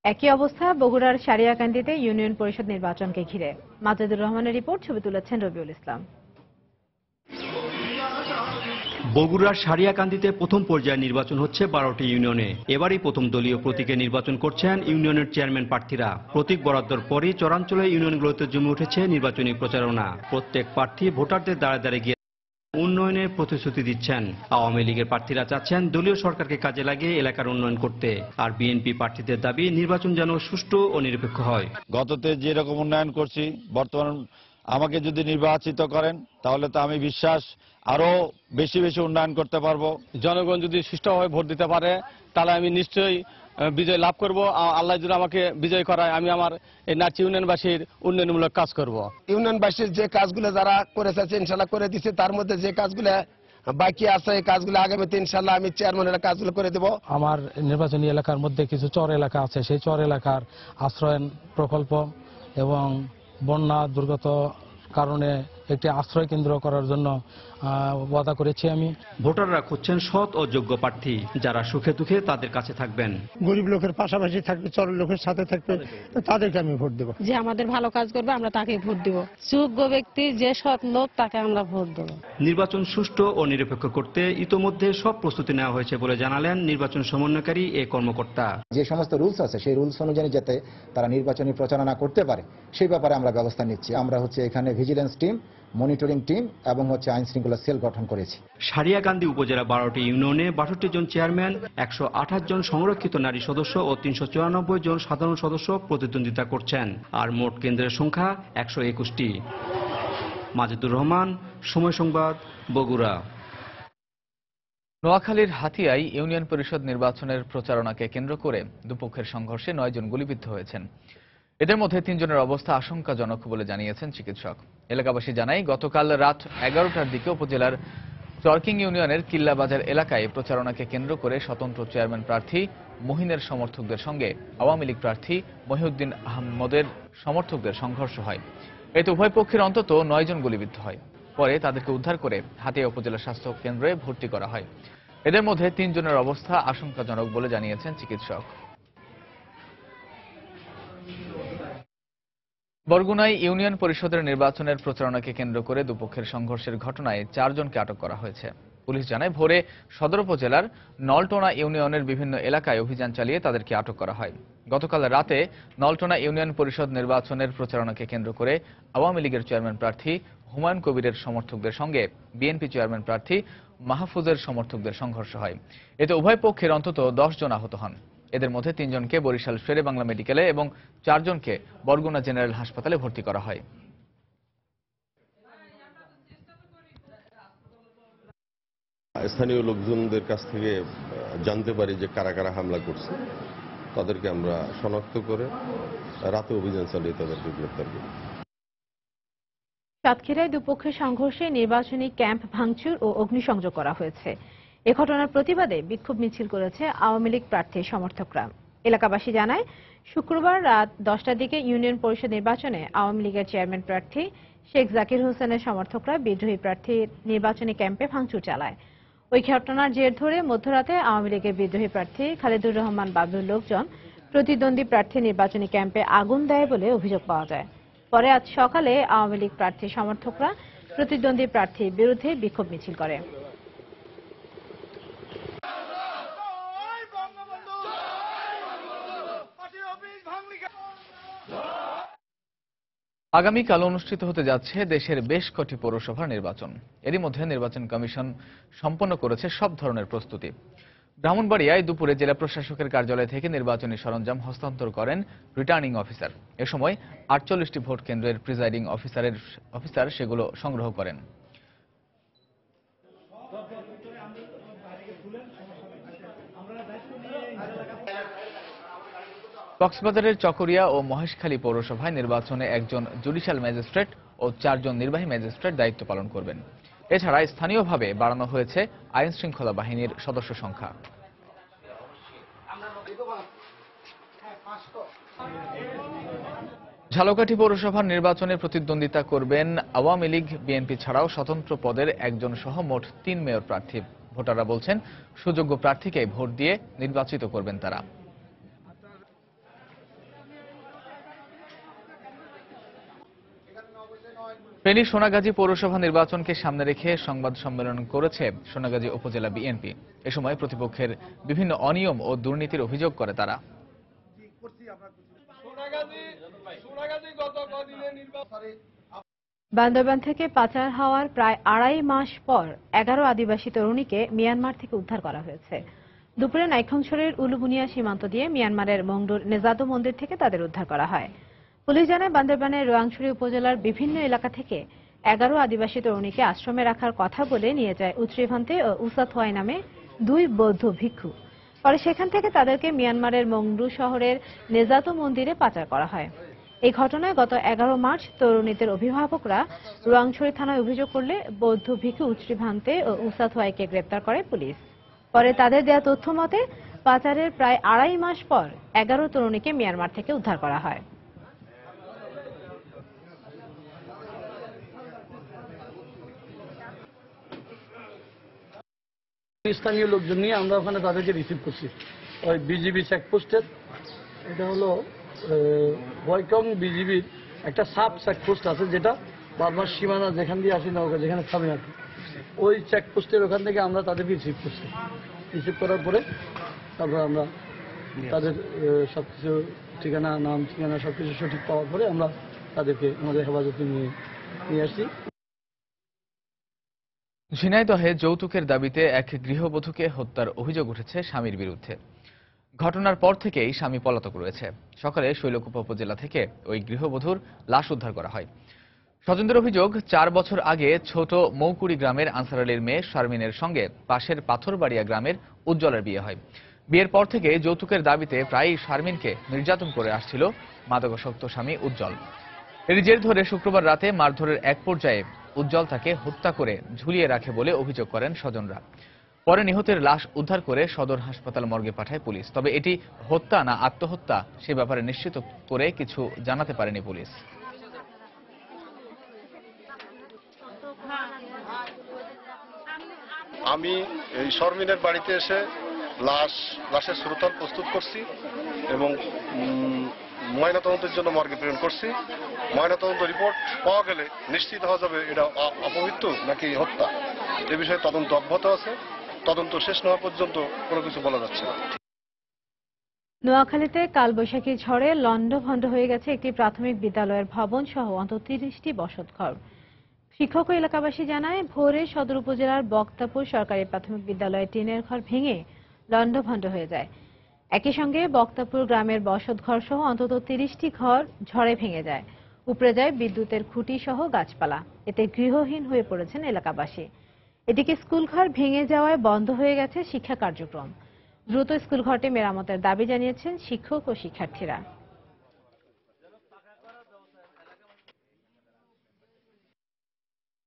Speaker 1: একই অবস্থা বগুড়ার সারিয়াকান্দিতে ইউনিয়ন পরিষদ নির্বাচনকে ঘিরে। মাজিদুর রহমানের রিপোর্ট, ছবি তুলেছেন রবিউল ইসলাম।
Speaker 3: বগুড়ার সারিয়াকান্দিতে প্রথম পর্যায়ে নির্বাচন হচ্ছে 12টি ইউনিয়নে। এবারই প্রথম দলীয় প্রতীকে নির্বাচন করছেন ইউনিয়নের চেয়ারম্যান প্রার্থীরা। প্রতীক বরাদ্দর পরই চরাঞ্চলে ইউনিয়নগুলোতে জমে উঠেছে নির্বাচনী প্রচারণা। প্রত্যেক প্রার্থী ভোটারদের দ্বারে দ্বারে গিয়ে উন্নয়নের প্রতিশ্রুতি দিচ্ছেন। আওয়ামী লীগের প্রার্থীরা চাচ্ছেন দলীয় সরকারকে কাজে লাগিয়ে এলাকার উন্নয়ন করতে, আর বিএনপি প্রার্থীদের দাবি নির্বাচন যেন সুষ্ঠু ও নিরপেক্ষ হয়।
Speaker 4: গততে যেরকম উন্নয়ন করছি, বর্তমান আমাকে যদি নির্বাচিত করেন তাহলে তো আমি বিশ্বাস আরো বেশি বেশি উন্নয়ন করতে পারবো।
Speaker 22: জনগণ যদি সুষ্ঠুভাবে ভোট দিতে পারে তাহলে আমি নিশ্চয়ই বিজয় লাভ করব। আল্লাহ যদি আমাকে বিজয় করায় আমি আমার এই নাচি ইউনিয়নবাসীর উন্নয়নমূলক কাজ করব।
Speaker 6: ইউনিয়নবাসীর যে কাজগুলো যারা করেছে ইনশাল্লাহ করে দিচ্ছে, তার মধ্যে যে কাজগুলো বাকি আছে এই কাজগুলো আগামীতে ইনশাল্লাহ আমি চেয়ারম্যানের কাজগুলো করে দেব।
Speaker 8: আমার নির্বাচনী এলাকার মধ্যে কিছু চর এলাকা আছে, সেই চর এলাকার আশ্রয়ন প্রকল্প এবং বন্যা দুর্গত কারণে একটি আশ্রয় কেন্দ্র করার জন্য ওয়াদা করেছি আমি।
Speaker 3: ভোটাররা খুঁজছেন সৎ ও যোগ্য প্রার্থী যারা সুখে দুঃখে তাদের কাছে থাকবেন।
Speaker 25: গরিব লোকের পাশাপাশি থাকবে, চরের লোকের সাথে থাকবে, তাদেরকে আমি ভোট দেব।
Speaker 26: যে আমাদের ভালো কাজ করবে আমরা তাকে ভোট দেব। যোগ্য ব্যক্তি যে সৎ লোক তাকে আমরা ভোট দেব।
Speaker 3: নির্বাচন সুষ্ঠু ও নিরপেক্ষ করতে ইতোমধ্যে সব প্রস্তুতি নেওয়া হয়েছে বলে জানালেন নির্বাচন সমন্বয়কারী এ কর্মকর্তা।
Speaker 27: যে সমস্ত রুলস আছে সেই রুলস অনুযায়ী যাতে তারা নির্বাচনী প্রচারণা করতে পারে সেই ব্যাপারে আমরা ব্যবস্থা নিচ্ছি। আমরা এখানে ভিজিলেন্স টিম, মনিটরিং টিম এবং আইন শৃঙ্খলা সেল গঠন করেছি।
Speaker 3: সারিয়াকান্দি উপজেলা 12টি ইউনিয়নে 62 জন চেয়ারম্যান, 128 জন সংরক্ষিত নারী সদস্য ও 394 জন সাধারণ সদস্য প্রতিদ্বন্দ্বিতা করছেন, আর মোট কেন্দ্রের সংখ্যা 121টি। মাজেদুর রহমান, সময় সংবাদ, বগুড়া।
Speaker 2: নোয়াখালীর হাতিয়ায় ইউনিয়ন পরিষদ নির্বাচনের প্রচারণাকে কেন্দ্র করে দুপক্ষের সংঘর্ষে 9 জন গুলিবিদ্ধ হয়েছেন। এদের মধ্যে 3 জনের অবস্থা আশঙ্কাজনক বলে জানিয়েছেন চিকিৎসক। এলাকাবাসী জানায় গতকাল রাত 11টার দিকে উপজেলার চরকিং ইউনিয়নের কিল্লাবাজার এলাকায় প্রচারণাকে কেন্দ্র করে স্বতন্ত্র চেয়ারম্যান প্রার্থী মুহিনের সমর্থকদের সঙ্গে আওয়ামী লীগ প্রার্থী মহিউদ্দিন আহমদের সমর্থকদের সংঘর্ষ হয়। এতে উভয় পক্ষের অন্তত 9 জন গুলিবিদ্ধ হয়। পরে তাদেরকে উদ্ধার করে হাতিয়া উপজেলা স্বাস্থ্য কেন্দ্রে ভর্তি করা হয়। এদের মধ্যে 3 জনের অবস্থা আশঙ্কাজনক বলে জানিয়েছেন চিকিৎসক। বরগুনায় ইউনিয়ন পরিষদের নির্বাচনের প্রচারণাকে কেন্দ্র করে দুপক্ষের সংঘর্ষের ঘটনায় 4 জনকে আটক করা হয়েছে। পুলিশ জানায় ভোরে সদর উপজেলার নলটোনা ইউনিয়নের বিভিন্ন এলাকায় অভিযান চালিয়ে তাদেরকে আটক করা হয়। গতকাল রাতে নলটোনা ইউনিয়ন পরিষদ নির্বাচনের প্রচারণাকে কেন্দ্র করে আওয়ামী লীগের চেয়ারম্যান প্রার্থী হুমায়ুন কবিরের সমর্থকদের সঙ্গে বিএনপি চেয়ারম্যান প্রার্থী মাহফুজের সমর্থকদের সংঘর্ষ হয়। এতে উভয় পক্ষের অন্তত 10 জন আহত হন। এদের মধ্যে 3 জনকে বরিশাল শেরে বাংলা মেডিকেলে এবং 4 জনকে বরগুনা জেনারেল হাসপাতালে ভর্তি করা হয়।
Speaker 28: স্থানীয় লোকজনদের কাছ থেকে জানতে পারি যে কারা কারা হামলা করছে, তাদেরকে আমরা শনাক্ত করে রাতে অভিযান চালিয়ে তাদেরকে গ্রেফতার করি।
Speaker 1: সাতক্ষীরায় দুপক্ষের সংঘর্ষে নির্বাচনী ক্যাম্প ভাঙচুর ও অগ্নিসংযোগ করা হয়েছে। এ ঘটনার প্রতিবাদে বিক্ষোভ মিছিল করেছে আওয়ামী লীগ প্রার্থীর সমর্থকরা। এলাকাবাসী জানায় শুক্রবার রাত 10টার দিকে ইউনিয়ন পরিষদ নির্বাচনে আওয়ামী লীগের চেয়ারম্যান প্রার্থী শেখ জাকির হোসেনের সমর্থকরা বিদ্রোহী প্রার্থীর নির্বাচনী ক্যাম্পে ভাঙচুর চালায়। ওই ঘটনার জের ধরে মধ্যরাতে আওয়ামী লীগের বিদ্রোহী প্রার্থী খালেদুর রহমান বাবলুর লোকজন প্রতিদ্বন্দ্বী প্রার্থী নির্বাচনী ক্যাম্পে আগুন দেয় বলে অভিযোগ পাওয়া যায়। পরে আজ সকালে আওয়ামী লীগ প্রার্থীর সমর্থকরা প্রতিদ্বন্দ্বী প্রার্থীর বিরুদ্ধে বিক্ষোভ মিছিল করে।
Speaker 2: আগামীকাল অনুষ্ঠিত হতে যাচ্ছে দেশের বেশ কটি পৌরসভার নির্বাচন। এরই মধ্যে নির্বাচন কমিশন সম্পন্ন করেছে সব ধরনের প্রস্তুতি। ব্রাহ্মণবাড়িয়ায় দুপুরে জেলা প্রশাসকের কার্যালয় থেকে নির্বাচনী সরঞ্জাম হস্তান্তর করেন রিটার্নিং অফিসার। এ সময় 48টি ভোট কেন্দ্রের প্রিজাইডিং অফিসার সেগুলো সংগ্রহ করেন। কক্সবাজারের চকরিয়া ও মহেশখালী পৌরসভায় নির্বাচনে একজন জুডিশিয়াল ম্যাজিস্ট্রেট ও 4 জন নির্বাহী ম্যাজিস্ট্রেট দায়িত্ব পালন করবেন। এছাড়া স্থানীয়ভাবে বাড়ানো হয়েছে আইন শৃঙ্খলা বাহিনীর সদস্য সংখ্যা। ঝালকাঠি পৌরসভার নির্বাচনে প্রতিদ্বন্দ্বিতা করবেন আওয়ামী লীগ, বিএনপি ছাড়াও স্বতন্ত্র পদের একজন সহ মোট 3 মেয়র প্রার্থী। ভোটাররা বলছেন সুযোগ্য প্রার্থীকে ভোট দিয়ে নির্বাচিত করবেন তারা। ফেনীর সোনাগাজী পৌরসভা নির্বাচনকে সামনে রেখে সংবাদ সম্মেলন করেছে সোনাগাজী উপজেলা বিএনপি। এ সময় প্রতিপক্ষের বিভিন্ন অনিয়ম ও দুর্নীতির অভিযোগ করে তারা।
Speaker 1: বান্দরবান থেকে পাচার হওয়ার প্রায় 2.5 মাস পর 11 আদিবাসী তরুণীকে মিয়ানমার থেকে উদ্ধার করা হয়েছে। দুপুরে নাইখংছড়ির উলুবুনিয়া সীমান্ত দিয়ে মিয়ানমারের মংডুর নেজাদো মন্দির থেকে তাদের উদ্ধার করা হয়। পুলিশ জানায়, বান্দরবানের রোয়াংছড়ি উপজেলার বিভিন্ন এলাকা থেকে 11 আদিবাসী তরুণীকে আশ্রমে রাখার কথা বলে নিয়ে যায় উচ্রিভান্তে ও উসাথওয়াই নামে 2 বৌদ্ধ ভিক্ষু। পরে সেখান থেকে তাদেরকে মিয়ানমারের মংডু শহরের নেজাদো মন্দিরে পাচার করা হয়। এই ঘটনায় গত 11 মার্চ তরুণীদের অভিভাবকরা রোয়াংছড়ি থানায় অভিযোগ করলে বৌদ্ধ ভিক্ষু উচ্রিভান্তে ও উসাথওয়াইকে গ্রেপ্তার করে পুলিশ। পরে তাদের দেয়া তথ্য মতে পাচারের প্রায় 2.5 মাস পর 11 তরুণীকে মিয়ানমার থেকে উদ্ধার করা হয়।
Speaker 5: স্থানীয় লোকজন নিয়ে আমরা ওখানে তাদেরকে রিসিভ করছি ওই বিজিবি চেকপোস্টের। এটা হলো বয়কং বিজিবির একটা সাব চেকপোস্ট আছে, যেটা বারবার সীমানা যেখান দিয়ে আসি নৌকা যেখানে থামে আর কি, ওই চেকপোস্টের ওখান থেকে আমরা তাদেরকে রিসিভ করছি। রিসিভ করার পরে তারপর আমরা তাদের সবকিছু ঠিকানা, নাম ঠিকানা সবকিছু সঠিক পাওয়ার পরে আমরা তাদেরকে আমাদের হেফাজতে নিয়ে আসছি।
Speaker 2: ঝিনাইদহে যৌতুকের দাবিতে এক গৃহবধূকে হত্যার অভিযোগ উঠেছে স্বামীর বিরুদ্ধে। ঘটনার পর থেকেই স্বামী পলাতক রয়েছে। সকালে শৈলকুপা উপজেলা থেকে ওই গৃহবধূর লাশ উদ্ধার করা হয়। স্বজনদের অভিযোগ, 4 বছর আগে ছোট মৌকুড়ি গ্রামের আনসার আলীর মেয়ে শারমিনের সঙ্গে পাশের পাথরবাড়িয়া গ্রামের উজ্জ্বলের বিয়ে হয়। বিয়ের পর থেকে যৌতুকের দাবিতে প্রায়ই শারমিনকে নির্যাতন করে আসছিল মাদকাসক্ত স্বামী উজ্জ্বল। এর জের ধরে শুক্রবার রাতে মারধরের এক পর্যায়ে উজ্জ্বল তাকে হত্যা করে ঝুলিয়ে রাখে বলে অভিযোগ করেন স্বজনরা। পরে নিহতের লাশ উদ্ধার করে সদর হাসপাতাল মর্গে পাঠায় পুলিশ। তবে এটি হত্যা না আত্মহত্যা সে ব্যাপারে নিশ্চিত করে কিছু জানাতে পারেনি পুলিশ।
Speaker 9: আমি এই শর্মিনের বাড়িতে এসে লাশের সুরতল প্রস্তুত করছি এবং ময়নাতদন্তের জন্য মর্গে প্রেরণ করছি। ময়নাতদন্ত রিপোর্ট পাওয়া গেলে নিশ্চিত হওয়া যাবে এটা অপমৃত্যু নাকি হত্যা। এ বিষয়ে তদন্ত অব্যাহত আছে। তদন্ত শেষ না হওয়া পর্যন্ত কোনো কিছু বলা যাচ্ছে না।
Speaker 1: নোয়াখালীতে কালবৈশাখী ঝড়ে লন্ডভন্ড হয়ে গেছে একটি প্রাথমিক বিদ্যালয়ের ভবন সহ অন্তত 30টি বসতঘর। শিক্ষক ও এলাকাবাসী জানায়, ভোরে সদর উপজেলার বক্তাপুর সরকারি প্রাথমিক বিদ্যালয়ে টিনের ঘর ভেঙে লন্ডভন্ড হয়ে যায়। একই সঙ্গে বক্তাপুর গ্রামের বসতঘর সহ অন্তত 30টি ঘর ঝড়ে ভেঙে যায়। উপড়ে যায় বিদ্যুতের খুঁটি সহ গাছপালা। এতে গৃহহীন হয়ে পড়েছেন এলাকাবাসী। এদিকে স্কুলঘর ভেঙে যাওয়ায় বন্ধ হয়ে গেছে শিক্ষা কার্যক্রম। দ্রুত স্কুলঘরটি মেরামতের দাবি জানিয়েছেন শিক্ষক ও শিক্ষার্থীরা।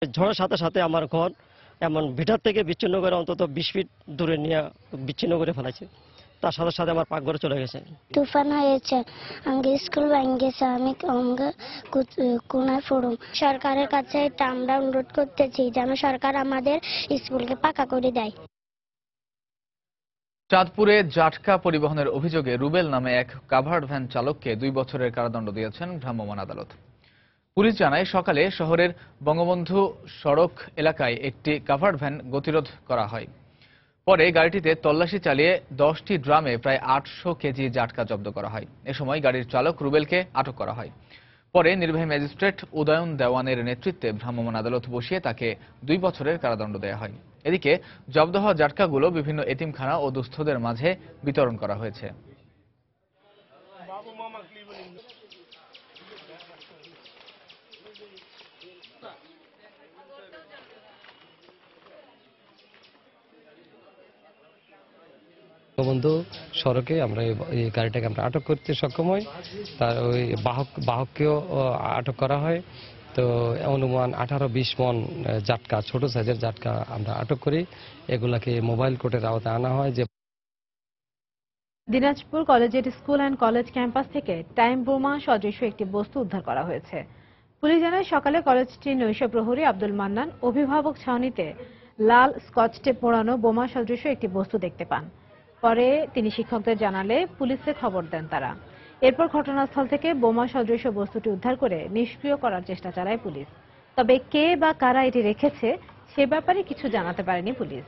Speaker 10: ঝড়ের সাথে সাথে আমার ঘর এমন ভিটার থেকে বিচ্ছিন্ন করে অন্তত 20 ফিট দূরে নিয়ে বিচ্ছিন্ন করে ফেলাইছে। তার সাথে সাথে আমার পাকঘরে চলে গেছে।
Speaker 11: তুফান হয়েছে, আমাকে স্কুল ভেঙে গেছে, আমি কোনায় পড়ুম। সরকারের কাছে এটা আমরা অনুরোধ করতেছি যেন সরকার আমাদের স্কুলকে পাকা করে দেয়।
Speaker 2: চাঁদপুরে জাটকা পরিবহনের অভিযোগে রুবেল নামে এক কাভার্ড ভ্যান চালককে 2 বছরের কারাদণ্ড দিয়েছেন ভ্রাম্যমাণ আদালত। পুলিশ জানায়, সকালে শহরের বঙ্গবন্ধু সড়ক এলাকায় একটি কাভার্ড ভ্যান গতিরোধ করা হয়। পরে গাড়িটিতে তল্লাশি চালিয়ে 10টি ড্রামে প্রায় 800 কেজি জাটকা জব্দ করা হয়। এ সময় গাড়ির চালক রুবেলকে আটক করা হয়। পরে নির্বাহী ম্যাজিস্ট্রেট উদয়ন দেওয়ানের নেতৃত্বে ভ্রাম্যমাণ আদালত বসিয়ে তাকে 2 বছরের কারাদণ্ড দেওয়া হয়। এদিকে জব্দ হওয়া জাটকাগুলো বিভিন্ন এতিমখানা ও দুস্থদের মাঝে বিতরণ করা হয়েছে।
Speaker 12: বঙ্গবন্ধু সড়কে আমরা এই গাড়িটাকে আমরা আটক করতে সক্ষম হই। তার ওই বাহককেও আটক করা হয়। তো অনুমান 18-20 মন জাটকা, ছোট সাইজের জাটকা আমরা আটক করি। এগুলাকে মোবাইল কোর্টের আওতায় আনা হয়। যে
Speaker 1: Dinajpur collegiate school and college campus থেকে টাইম বোমা সদৃশ একটি বস্তু উদ্ধার করা হয়েছে। পুলিশ জানায়, সকালে কলেজটির নৈশ প্রহরী আব্দুল মান্নান অভিভাবক ছাউনিতে লাল স্কচ টেপ মোড়ানো বোমা সদৃশ একটি বস্তু দেখতে পান। পরে তিনি শিক্ষকদের জানালে পুলিশে খবর দেন তারা। এরপর ঘটনাস্থল থেকে বোমা সদৃশ বস্তুটি উদ্ধার করে নিষ্ক্রিয় করার চেষ্টা চালায় পুলিশ। তবে কে বা কারা এটি রেখেছে সে ব্যাপারে কিছু জানাতে পারেনি পুলিশ।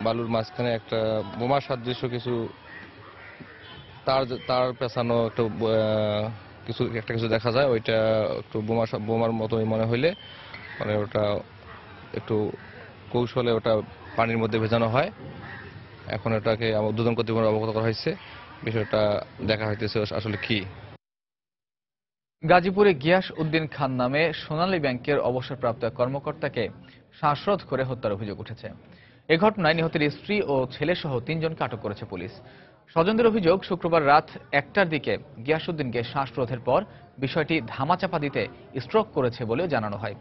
Speaker 13: বালুর মাঝখানে একটা বোমা সাদৃশ্য কিছু তার পেছানো একটা কিছু দেখা যায়। ওইটা একটু বোমার মতোই মনে হইলে মানে ওটা একটু কৌশলে ওটা পানির মধ্যে ভেজানো হয়। এখন এটাকে আমার উদ্বোধন কর্তৃপক্ষ অবগত করা হয়েছে, বিষয়টা দেখা হইতেছে আসলে কি।
Speaker 2: গাজীপুরে গিয়াস উদ্দিন খান নামে সোনালী ব্যাংকের অবসরপ্রাপ্ত কর্মকর্তাকে শ্বাসরোধ করে হত্যার অভিযোগ উঠেছে। এ ঘটনায় নিহতের স্ত্রী ও ছেলেসহ 3 জনকে আটক করেছে পুলিশ। স্বজনদের অভিযোগ, শুক্রবার রাত 1টার দিকে গিয়াসউদ্দিনকে শ্বাসরোধের পর বিষয়টি ধামাচাপা দিতে স্ট্রোক করেছে বলে জানানো হয়।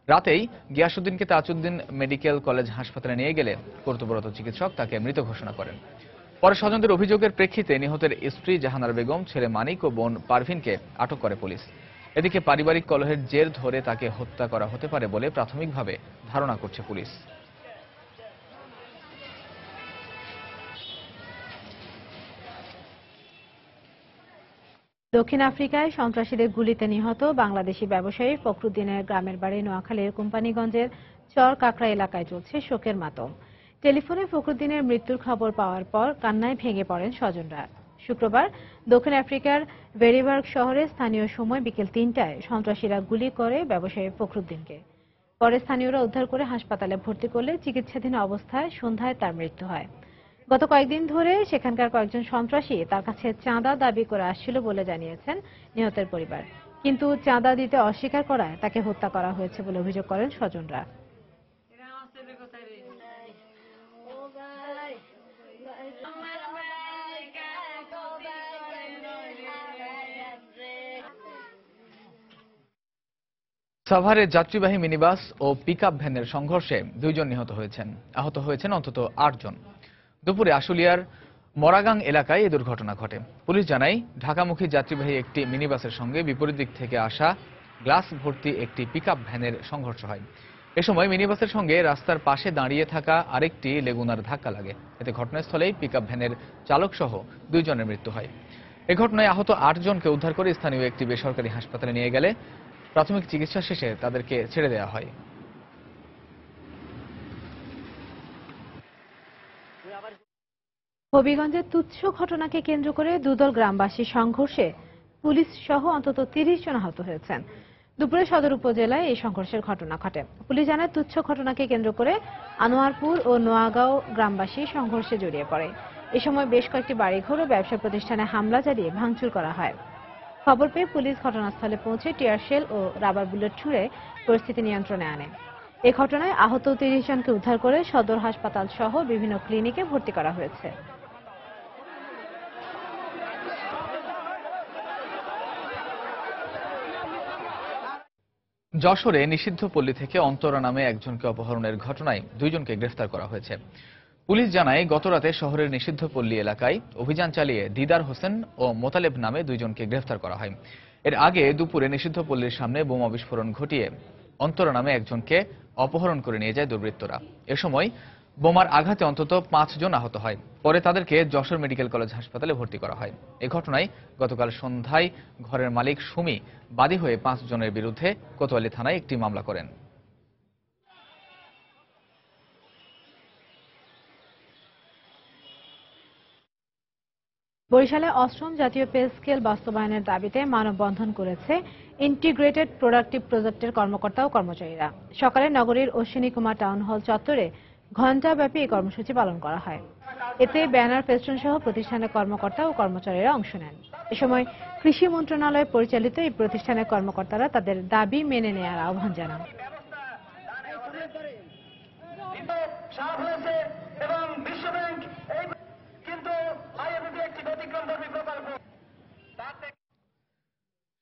Speaker 2: রাতেই গিয়াসউদ্দিনকে তাজউদ্দিন মেডিকেল কলেজ হাসপাতালে নিয়ে গেলে কর্তব্যরত চিকিৎসক তাকে মৃত ঘোষণা করেন। পরে স্বজনদের অভিযোগের প্রেক্ষিতে নিহতের স্ত্রী জাহানারা বেগম, ছেলে মানিক ও বোন পারভিনকে আটক করে পুলিশ। এদিকে পারিবারিক কলহের জের ধরে তাকে হত্যা করা হতে পারে বলে প্রাথমিকভাবে ধারণা করছে পুলিশ।
Speaker 1: দক্ষিণ আফ্রিকায় সন্ত্রাসীদের গুলিতে নিহত বাংলাদেশি ব্যবসায়ী ফখরুদ্দিনের গ্রামের বাড়ি নোয়াখালীর কোম্পানিগঞ্জের চর কাকড়া এলাকায় চলছে শোকের মাতম। টেলিফোনে ফখরুদ্দিনের মৃত্যুর খবর পাওয়ার পর কান্নায় ভেঙে পড়েন স্বজনরা। শুক্রবার দক্ষিণ আফ্রিকার ভেরিবার্গ শহরে স্থানীয় সময় বিকেল 3টায় সন্ত্রাসীরা গুলি করে ব্যবসায়ী ফখরুদ্দিনকে। পরে স্থানীয়রা উদ্ধার করে হাসপাতালে ভর্তি করলে চিকিৎসাধীন অবস্থায় সন্ধ্যায় তার মৃত্যু হয়। গত কয়েকদিন ধরে সেখানকার কয়েকজন সন্ত্রাসী তার কাছে চাঁদা দাবি করে আসছিল বলে জানিয়েছেন নিহতের পরিবার, কিন্তু চাঁদা দিতে অস্বীকার করায় তাকে হত্যা করা হয়েছে বলে অভিযোগ করেন স্বজনরা।
Speaker 2: সাভারে যাত্রীবাহী মিনিবাস ও পিকআপ ভ্যানের সংঘর্ষে 2 জন নিহত হয়েছেন। আহত হয়েছেন অন্তত 8 জন। দুপুরে আশুলিয়ার মরাগাং এলাকায় এই দুর্ঘটনা ঘটে। পুলিশ জানায়, ঢাকামুখী যাত্রীবাহী একটি মিনিবাসের সঙ্গে বিপরীত দিক থেকে আসা গ্লাস ভর্তি একটি পিকআপ ভ্যানের সংঘর্ষ হয়। এ সময় মিনিবাসের সঙ্গে রাস্তার পাশে দাঁড়িয়ে থাকা আরেকটি লেগুনার ধাক্কা লাগে। এতে ঘটনাস্থলেই পিকআপ ভ্যানের চালকসহ 2 জনের মৃত্যু হয়। এ ঘটনায় আহত 8 জনকে উদ্ধার করে স্থানীয় একটি বেসরকারি হাসপাতালে নিয়ে গেলে প্রাথমিক চিকিৎসা শেষে তাদেরকে ছেড়ে দেওয়া হয়।
Speaker 1: হবিগঞ্জের তুচ্ছ ঘটনাকে কেন্দ্র করে দুদল গ্রামবাসী সংঘর্ষে পুলিশ সহ অন্তত 30 জন আহত হয়েছেন। দুপুরে সদর উপজেলায় এই সংঘর্ষের ঘটনা ঘটে। পুলিশ জানায়, তুচ্ছ ঘটনাকে কেন্দ্র করে আনোয়ারপুর ও নোয়াগাঁও গ্রামবাসী সংঘর্ষে জড়িয়ে পড়ে। এ সময় বেশ কয়েকটি বাড়িঘর ও ব্যবসা প্রতিষ্ঠানে হামলা চালিয়ে ভাঙচুর করা হয়। খবর পেয়ে পুলিশ ঘটনাস্থলে পৌঁছে টিয়ার শেল ও রাবার বুলেট ছুড়ে পরিস্থিতি নিয়ন্ত্রণে আনে। এ ঘটনায় আহত 30 জনকে উদ্ধার করে সদর হাসপাতাল সহ বিভিন্ন ক্লিনিকে ভর্তি করা হয়েছে।
Speaker 2: যশোরে নিষিদ্ধ পল্লী থেকে অন্তরা নামে একজনকে অপহরণের ঘটনায় 2 জনকে গ্রেফতার করা হয়েছে। পুলিশ জানায়, গতরাতে শহরের নিষিদ্ধ পল্লী এলাকায় অভিযান চালিয়ে দিদার হোসেন ও মোতালেব নামে 2 জনকে গ্রেফতার করা হয়। এর আগে দুপুরে নিষিদ্ধ পল্লীর সামনে বোমা বিস্ফোরণ ঘটিয়ে অন্তরা নামে একজনকে অপহরণ করে নিয়ে যায় দুর্বৃত্তরা। এ সময় বোমার আঘাতে অন্তত 5 জন আহত হয়। পরে তাদেরকে যশোর মেডিকেল কলেজ হাসপাতালে ভর্তি করা হয়। এ ঘটনায় গতকাল সন্ধ্যায় ঘরের মালিক সুমি বাদী হয়ে 5 জনের বিরুদ্ধে কোতোয়ালি থানায় একটি মামলা করেন।
Speaker 1: বরিশালে 8ম জাতীয় পে স্কেল বাস্তবায়নের দাবিতে মানববন্ধন করেছে ইন্টিগ্রেটেড প্রোডাক্টিভ প্রজেক্টের কর্মকর্তা ও কর্মচারীরা। সকালে নগরীর অশ্বিনী কুমার টাউন হল চত্বরে ঘণ্টাব্যাপী এই কর্মসূচি পালন করা হয়। এতে ব্যানার, ফেস্টুন সহ প্রতিষ্ঠানের কর্মকর্তা ও কর্মচারীরা অংশ নেন। এ সময় কৃষি মন্ত্রণালয় পরিচালিত এই প্রতিষ্ঠানের কর্মকর্তারা তাদের দাবি মেনে নেওয়ার আহ্বান জানান।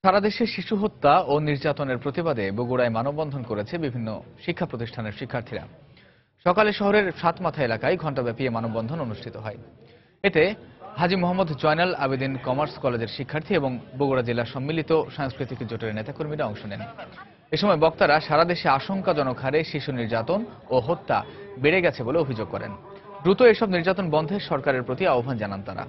Speaker 2: সারা দেশে শিশু হত্যা ও নির্যাতনের প্রতিবাদে বগুড়ায় মানববন্ধন করেছে বিভিন্ন শিক্ষা প্রতিষ্ঠানের শিক্ষার্থীরা। সকালে শহরের সাতমাথা এলাকায় ঘণ্টাব্যাপী মানববন্ধন অনুষ্ঠিত হয়। এতে হাজী মোহাম্মদ জয়নাল আবেদিন কমার্স কলেজের শিক্ষার্থী এবং বগুড়া জেলা সম্মিলিত সাংস্কৃতিক জোটের নেতাকর্মীরা অংশ নেন। এ সময় বক্তারা সারা দেশে আশঙ্কাজনক হারে শিশু নির্যাতন ও হত্যা বেড়ে গেছে বলে অভিযোগ করেন। দ্রুত এসব নির্যাতন বন্ধে সরকারের প্রতি আহ্বান জানান তারা।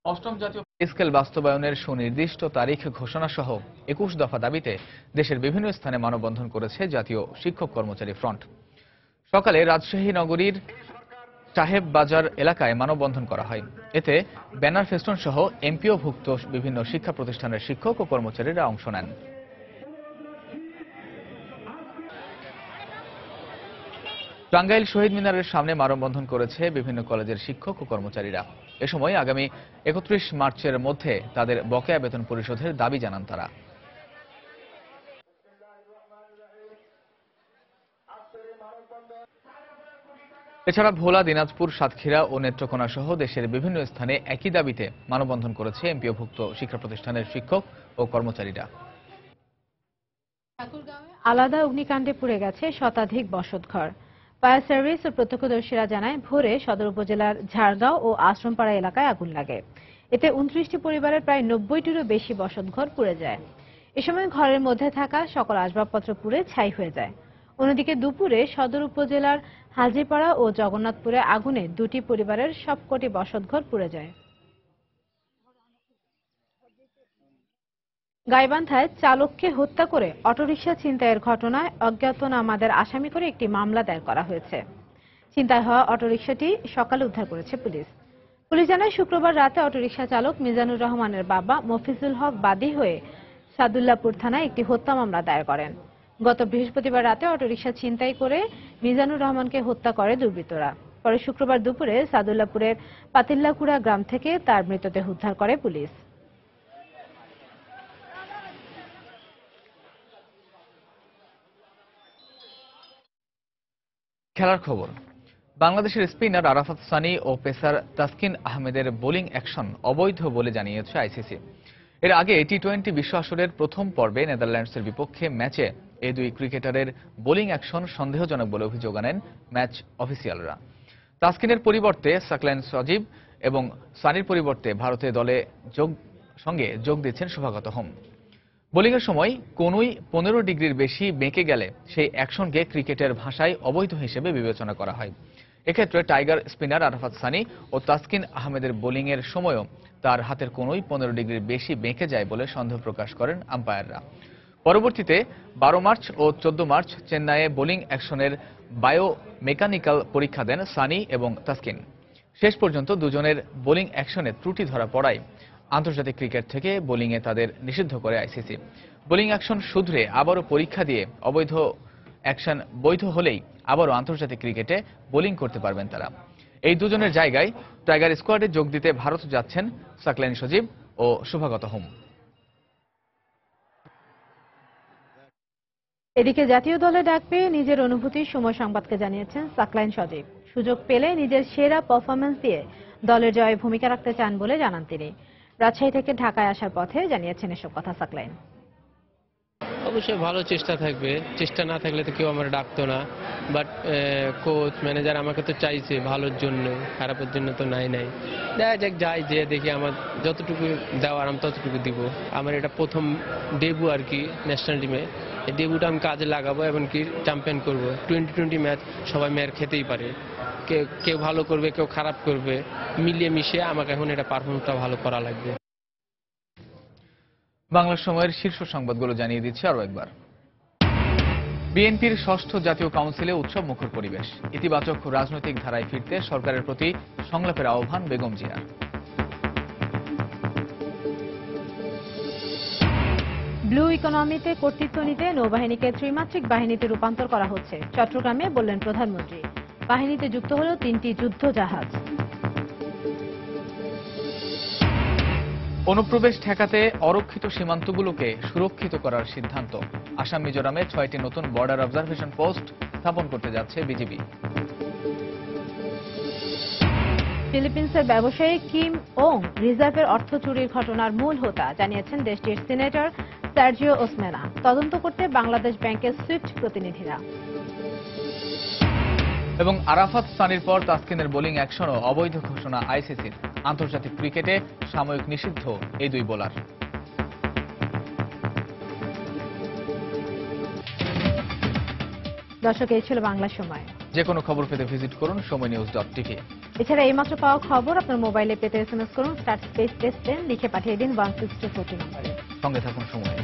Speaker 2: অষ্টম জাতীয় পে স্কেল বাস্তবায়নের সুনির্দিষ্ট তারিখ ঘোষণা সহ 21 দফা দাবিতে দেশের বিভিন্ন স্থানে মানববন্ধন করেছে জাতীয় শিক্ষক কর্মচারী ফ্রন্ট। সকালে রাজশাহী নগরীর সাহেব বাজার এলাকায় মানববন্ধন করা হয়। এতে ব্যানার ফেস্টুন সহ এমপিওভুক্ত বিভিন্ন শিক্ষা প্রতিষ্ঠানের শিক্ষক ও কর্মচারীরা অংশ নেন। টাঙ্গাইল শহীদ মিনারের সামনে মানববন্ধন করেছে বিভিন্ন কলেজের শিক্ষক ও কর্মচারীরা। এ সময় আগামী 31 মার্চের মধ্যে তাদের বকেয়া বেতন পরিশোধের দাবি জানান তারা। এছাড়া ভোলা, দিনাজপুর, সাতক্ষীরা ও নেত্রকোনা সহ দেশের বিভিন্ন স্থানে একই দাবিতে মানববন্ধন করেছে এমপিওভুক্ত শিক্ষা প্রতিষ্ঠানের শিক্ষক ও কর্মচারীরা।
Speaker 1: আলাদা অগ্নিকাণ্ডে পুড়ে গেছে শতাধিক বসতঘর। ফায়ার সার্ভিস ও প্রত্যক্ষদর্শীরা জানায়, ভোরে সদর উপজেলার ঝাড়গাঁও ও আশ্রমপাড়া এলাকায় আগুন লাগে। এতে 29টি পরিবারের প্রায় 90টিরও বেশি বসতঘর পুড়ে যায়। এ সময় ঘরের মধ্যে থাকা সকল আসবাবপত্র পুড়ে ছাই হয়ে যায়। অন্যদিকে দুপুরে সদর উপজেলার হাজিপাড়া ও জগন্নাথপুরে আগুনে 2টি পরিবারের সবকটি বসতঘর পুড়ে যায়। গাইবান্ধায় চালককে হত্যা করে অটোরিকশা ছিনতাইয়ের ঘটনায় অজ্ঞাতনামাদের আসামি করে একটি মামলা দায়ের করা হয়েছে। ছিনতাই হওয়া অটোরিকশাটি সকালে উদ্ধার করেছে পুলিশ। পুলিশ জানায়, শুক্রবার রাতে অটোরিকশা চালক মিজানুর রহমানের বাবা মফিজুল হক বাদী হয়ে সাদুল্লাপুর থানায় একটি হত্যা মামলা দায়ের করেন। গত বৃহস্পতিবার রাতে অটোরিকশা ছিনতাই করে মিজানুর রহমানকে হত্যা করে দুর্বৃত্তরা। পরে শুক্রবার দুপুরে সাদুল্লাপুরের পাতিল্লাকুড়া গ্রাম থেকে তার মৃতদেহ উদ্ধার করে পুলিশ।
Speaker 2: খেলার খবর। বাংলাদেশের স্পিনার আরাফাত সানি ও পেসার তাসকিন আহমেদের বোলিং অ্যাকশন অবৈধ বলে জানিয়েছে আইসিসি। এর আগে টি-20 বিশ্ব আসরের প্রথম পর্বে নেদারল্যান্ডসের বিপক্ষে ম্যাচে এই দুই ক্রিকেটারের বোলিং অ্যাকশন সন্দেহজনক বলে অভিযোগ আনেন ম্যাচ অফিসিয়ালরা। তাসকিনের পরিবর্তে সাকলাইন সজীব এবং সানির পরিবর্তে ভারতের দলে সঙ্গে যোগ দিচ্ছেন শুভাগত হোম। বোলিংয়ের সময় কোনই 15 ডিগ্রির বেশি বেঁকে গেলে সেই অ্যাকশনকে ক্রিকেটের ভাষায় অবৈধ হিসেবে বিবেচনা করা হয়। এক্ষেত্রে টাইগার স্পিনার আরাফাত সানি ও তাসকিন আহমেদের বোলিংয়ের সময়ও তার হাতের কোনই 15 ডিগ্রির বেশি বেঁকে যায় বলে সন্দেহ প্রকাশ করেন আম্পায়াররা। পরবর্তীতে 12 মার্চ ও 14 মার্চ চেন্নাইয়ে বোলিং অ্যাকশনের বায়োমেকানিক্যাল পরীক্ষা দেন সানি এবং তাসকিন। শেষ পর্যন্ত দুজনের বোলিং অ্যাকশনে ত্রুটি ধরা পড়ায় আন্তর্জাতিক ক্রিকেট থেকে বোলিংয়ে তাদের নিষিদ্ধ করে আইসিসি। বোলিং অ্যাকশন শুধরে আবারও পরীক্ষা দিয়ে অবৈধ অ্যাকশন বৈধ হলেই আবারও আন্তর্জাতিক ক্রিকেটে বোলিং করতে পারবেন তারা। এই দুজনের জায়গায় টাইগার স্কোয়াডে যোগ দিতে ভারত যাচ্ছেন সাকলাইন সজীব ও শুভাগত হোম।
Speaker 1: এদিকে জাতীয় দলে ডাক পেয়ে নিজের অনুভূতি সময় সংবাদকে জানিয়েছেন সাকলাইন সজীব। সুযোগ পেলে নিজের সেরা পারফরম্যান্স দিয়ে দলের জয়ে ভূমিকা রাখতে চান বলে জানান তিনি। রাজশাহী থেকে ঢাকায় আসার পথে জানিয়েছেন এসব কথা সাকলাইন।
Speaker 7: অবশ্যই ভালো চেষ্টা থাকবে, চেষ্টা না থাকলে তো কেউ আমার ডাকতো না। বাট কোচ ম্যানেজার আমাকে তো চাইছে ভালোর জন্য, খারাপের জন্য তো নাই। দেখা যাক, যাই যে দেখি আমার যতটুকু দেওয়ার আমি ততটুকু দিব। আমার এটা প্রথম ডেবু আর কি ন্যাশনাল টিমে। এই ডেবুটা আমি কাজে লাগাবো এবং কি চ্যাম্পিয়ন করবো। 2020 ম্যাচ সবাই মেয়ের খেতেই পারে, কেউ ভালো করবে কেউ খারাপ করবে, মিলিয়ে মিশিয়ে আমাকে এখন এটা পারফরমেন্সটা ভালো করা লাগবে।
Speaker 2: বাংলা সময়ের শীর্ষ সংবাদগুলো জানিয়ে দিচ্ছে আরো একবার। বিএনপির ষষ্ঠ জাতীয় কাউন্সিলে উৎসব মুখর পরিবেশ। ইতিবাচক রাজনৈতিক ধারায় ফিরতে সরকারের প্রতি সংলাপের আহ্বান বেগম জিয়ার।
Speaker 1: ব্লু ইকোনমিতে কর্তৃত্ব নিতে নৌবাহিনীকে ত্রিমাত্রিক বাহিনীতে রূপান্তর করা হচ্ছে, চট্টগ্রামে বললেন প্রধানমন্ত্রী। বাহিনীতে যুক্ত হল 3টি যুদ্ধ জাহাজ।
Speaker 2: অনুপ্রবেশ ঠেকাতে অরক্ষিত সীমান্তগুলোকে সুরক্ষিত করার সিদ্ধান্ত। আসাম মিজোরামে 6টি নতুন বর্ডার অবজারভেশন পোস্ট স্থাপন করতে যাচ্ছে বিজিবি।
Speaker 1: ফিলিপিন্সের ব্যবসায়ী কিম ওং রিজার্ভের অর্থ চুরির ঘটনার মূল হোতা, জানিয়েছেন দেশটির সিনেটর সার্জিও ওসমেনা। তদন্ত করতে বাংলাদেশ ব্যাংকের সুইফট প্রতিনিধিরা।
Speaker 2: এবং আরাফাত সানির পর তাসকিনের বোলিং অ্যাকশনও অবৈধ ঘোষণা আইসিসির। আন্তর্জাতিক ক্রিকেটে সাময়িক নিষিদ্ধ এই দুই বোলার।
Speaker 1: দর্শক, এই ছিল বাংলা সময়।
Speaker 2: যে কোনো খবর পেতে ভিজিট করুন সময়নিউজ.tv।
Speaker 1: এছাড়া এইমাত্র পাওয়া খবর আপনার মোবাইলে পেতে SMS করুন *10 লিখে পাঠিয়ে দিন 16240 নম্বরে।
Speaker 2: সঙ্গে থাকুন সময়।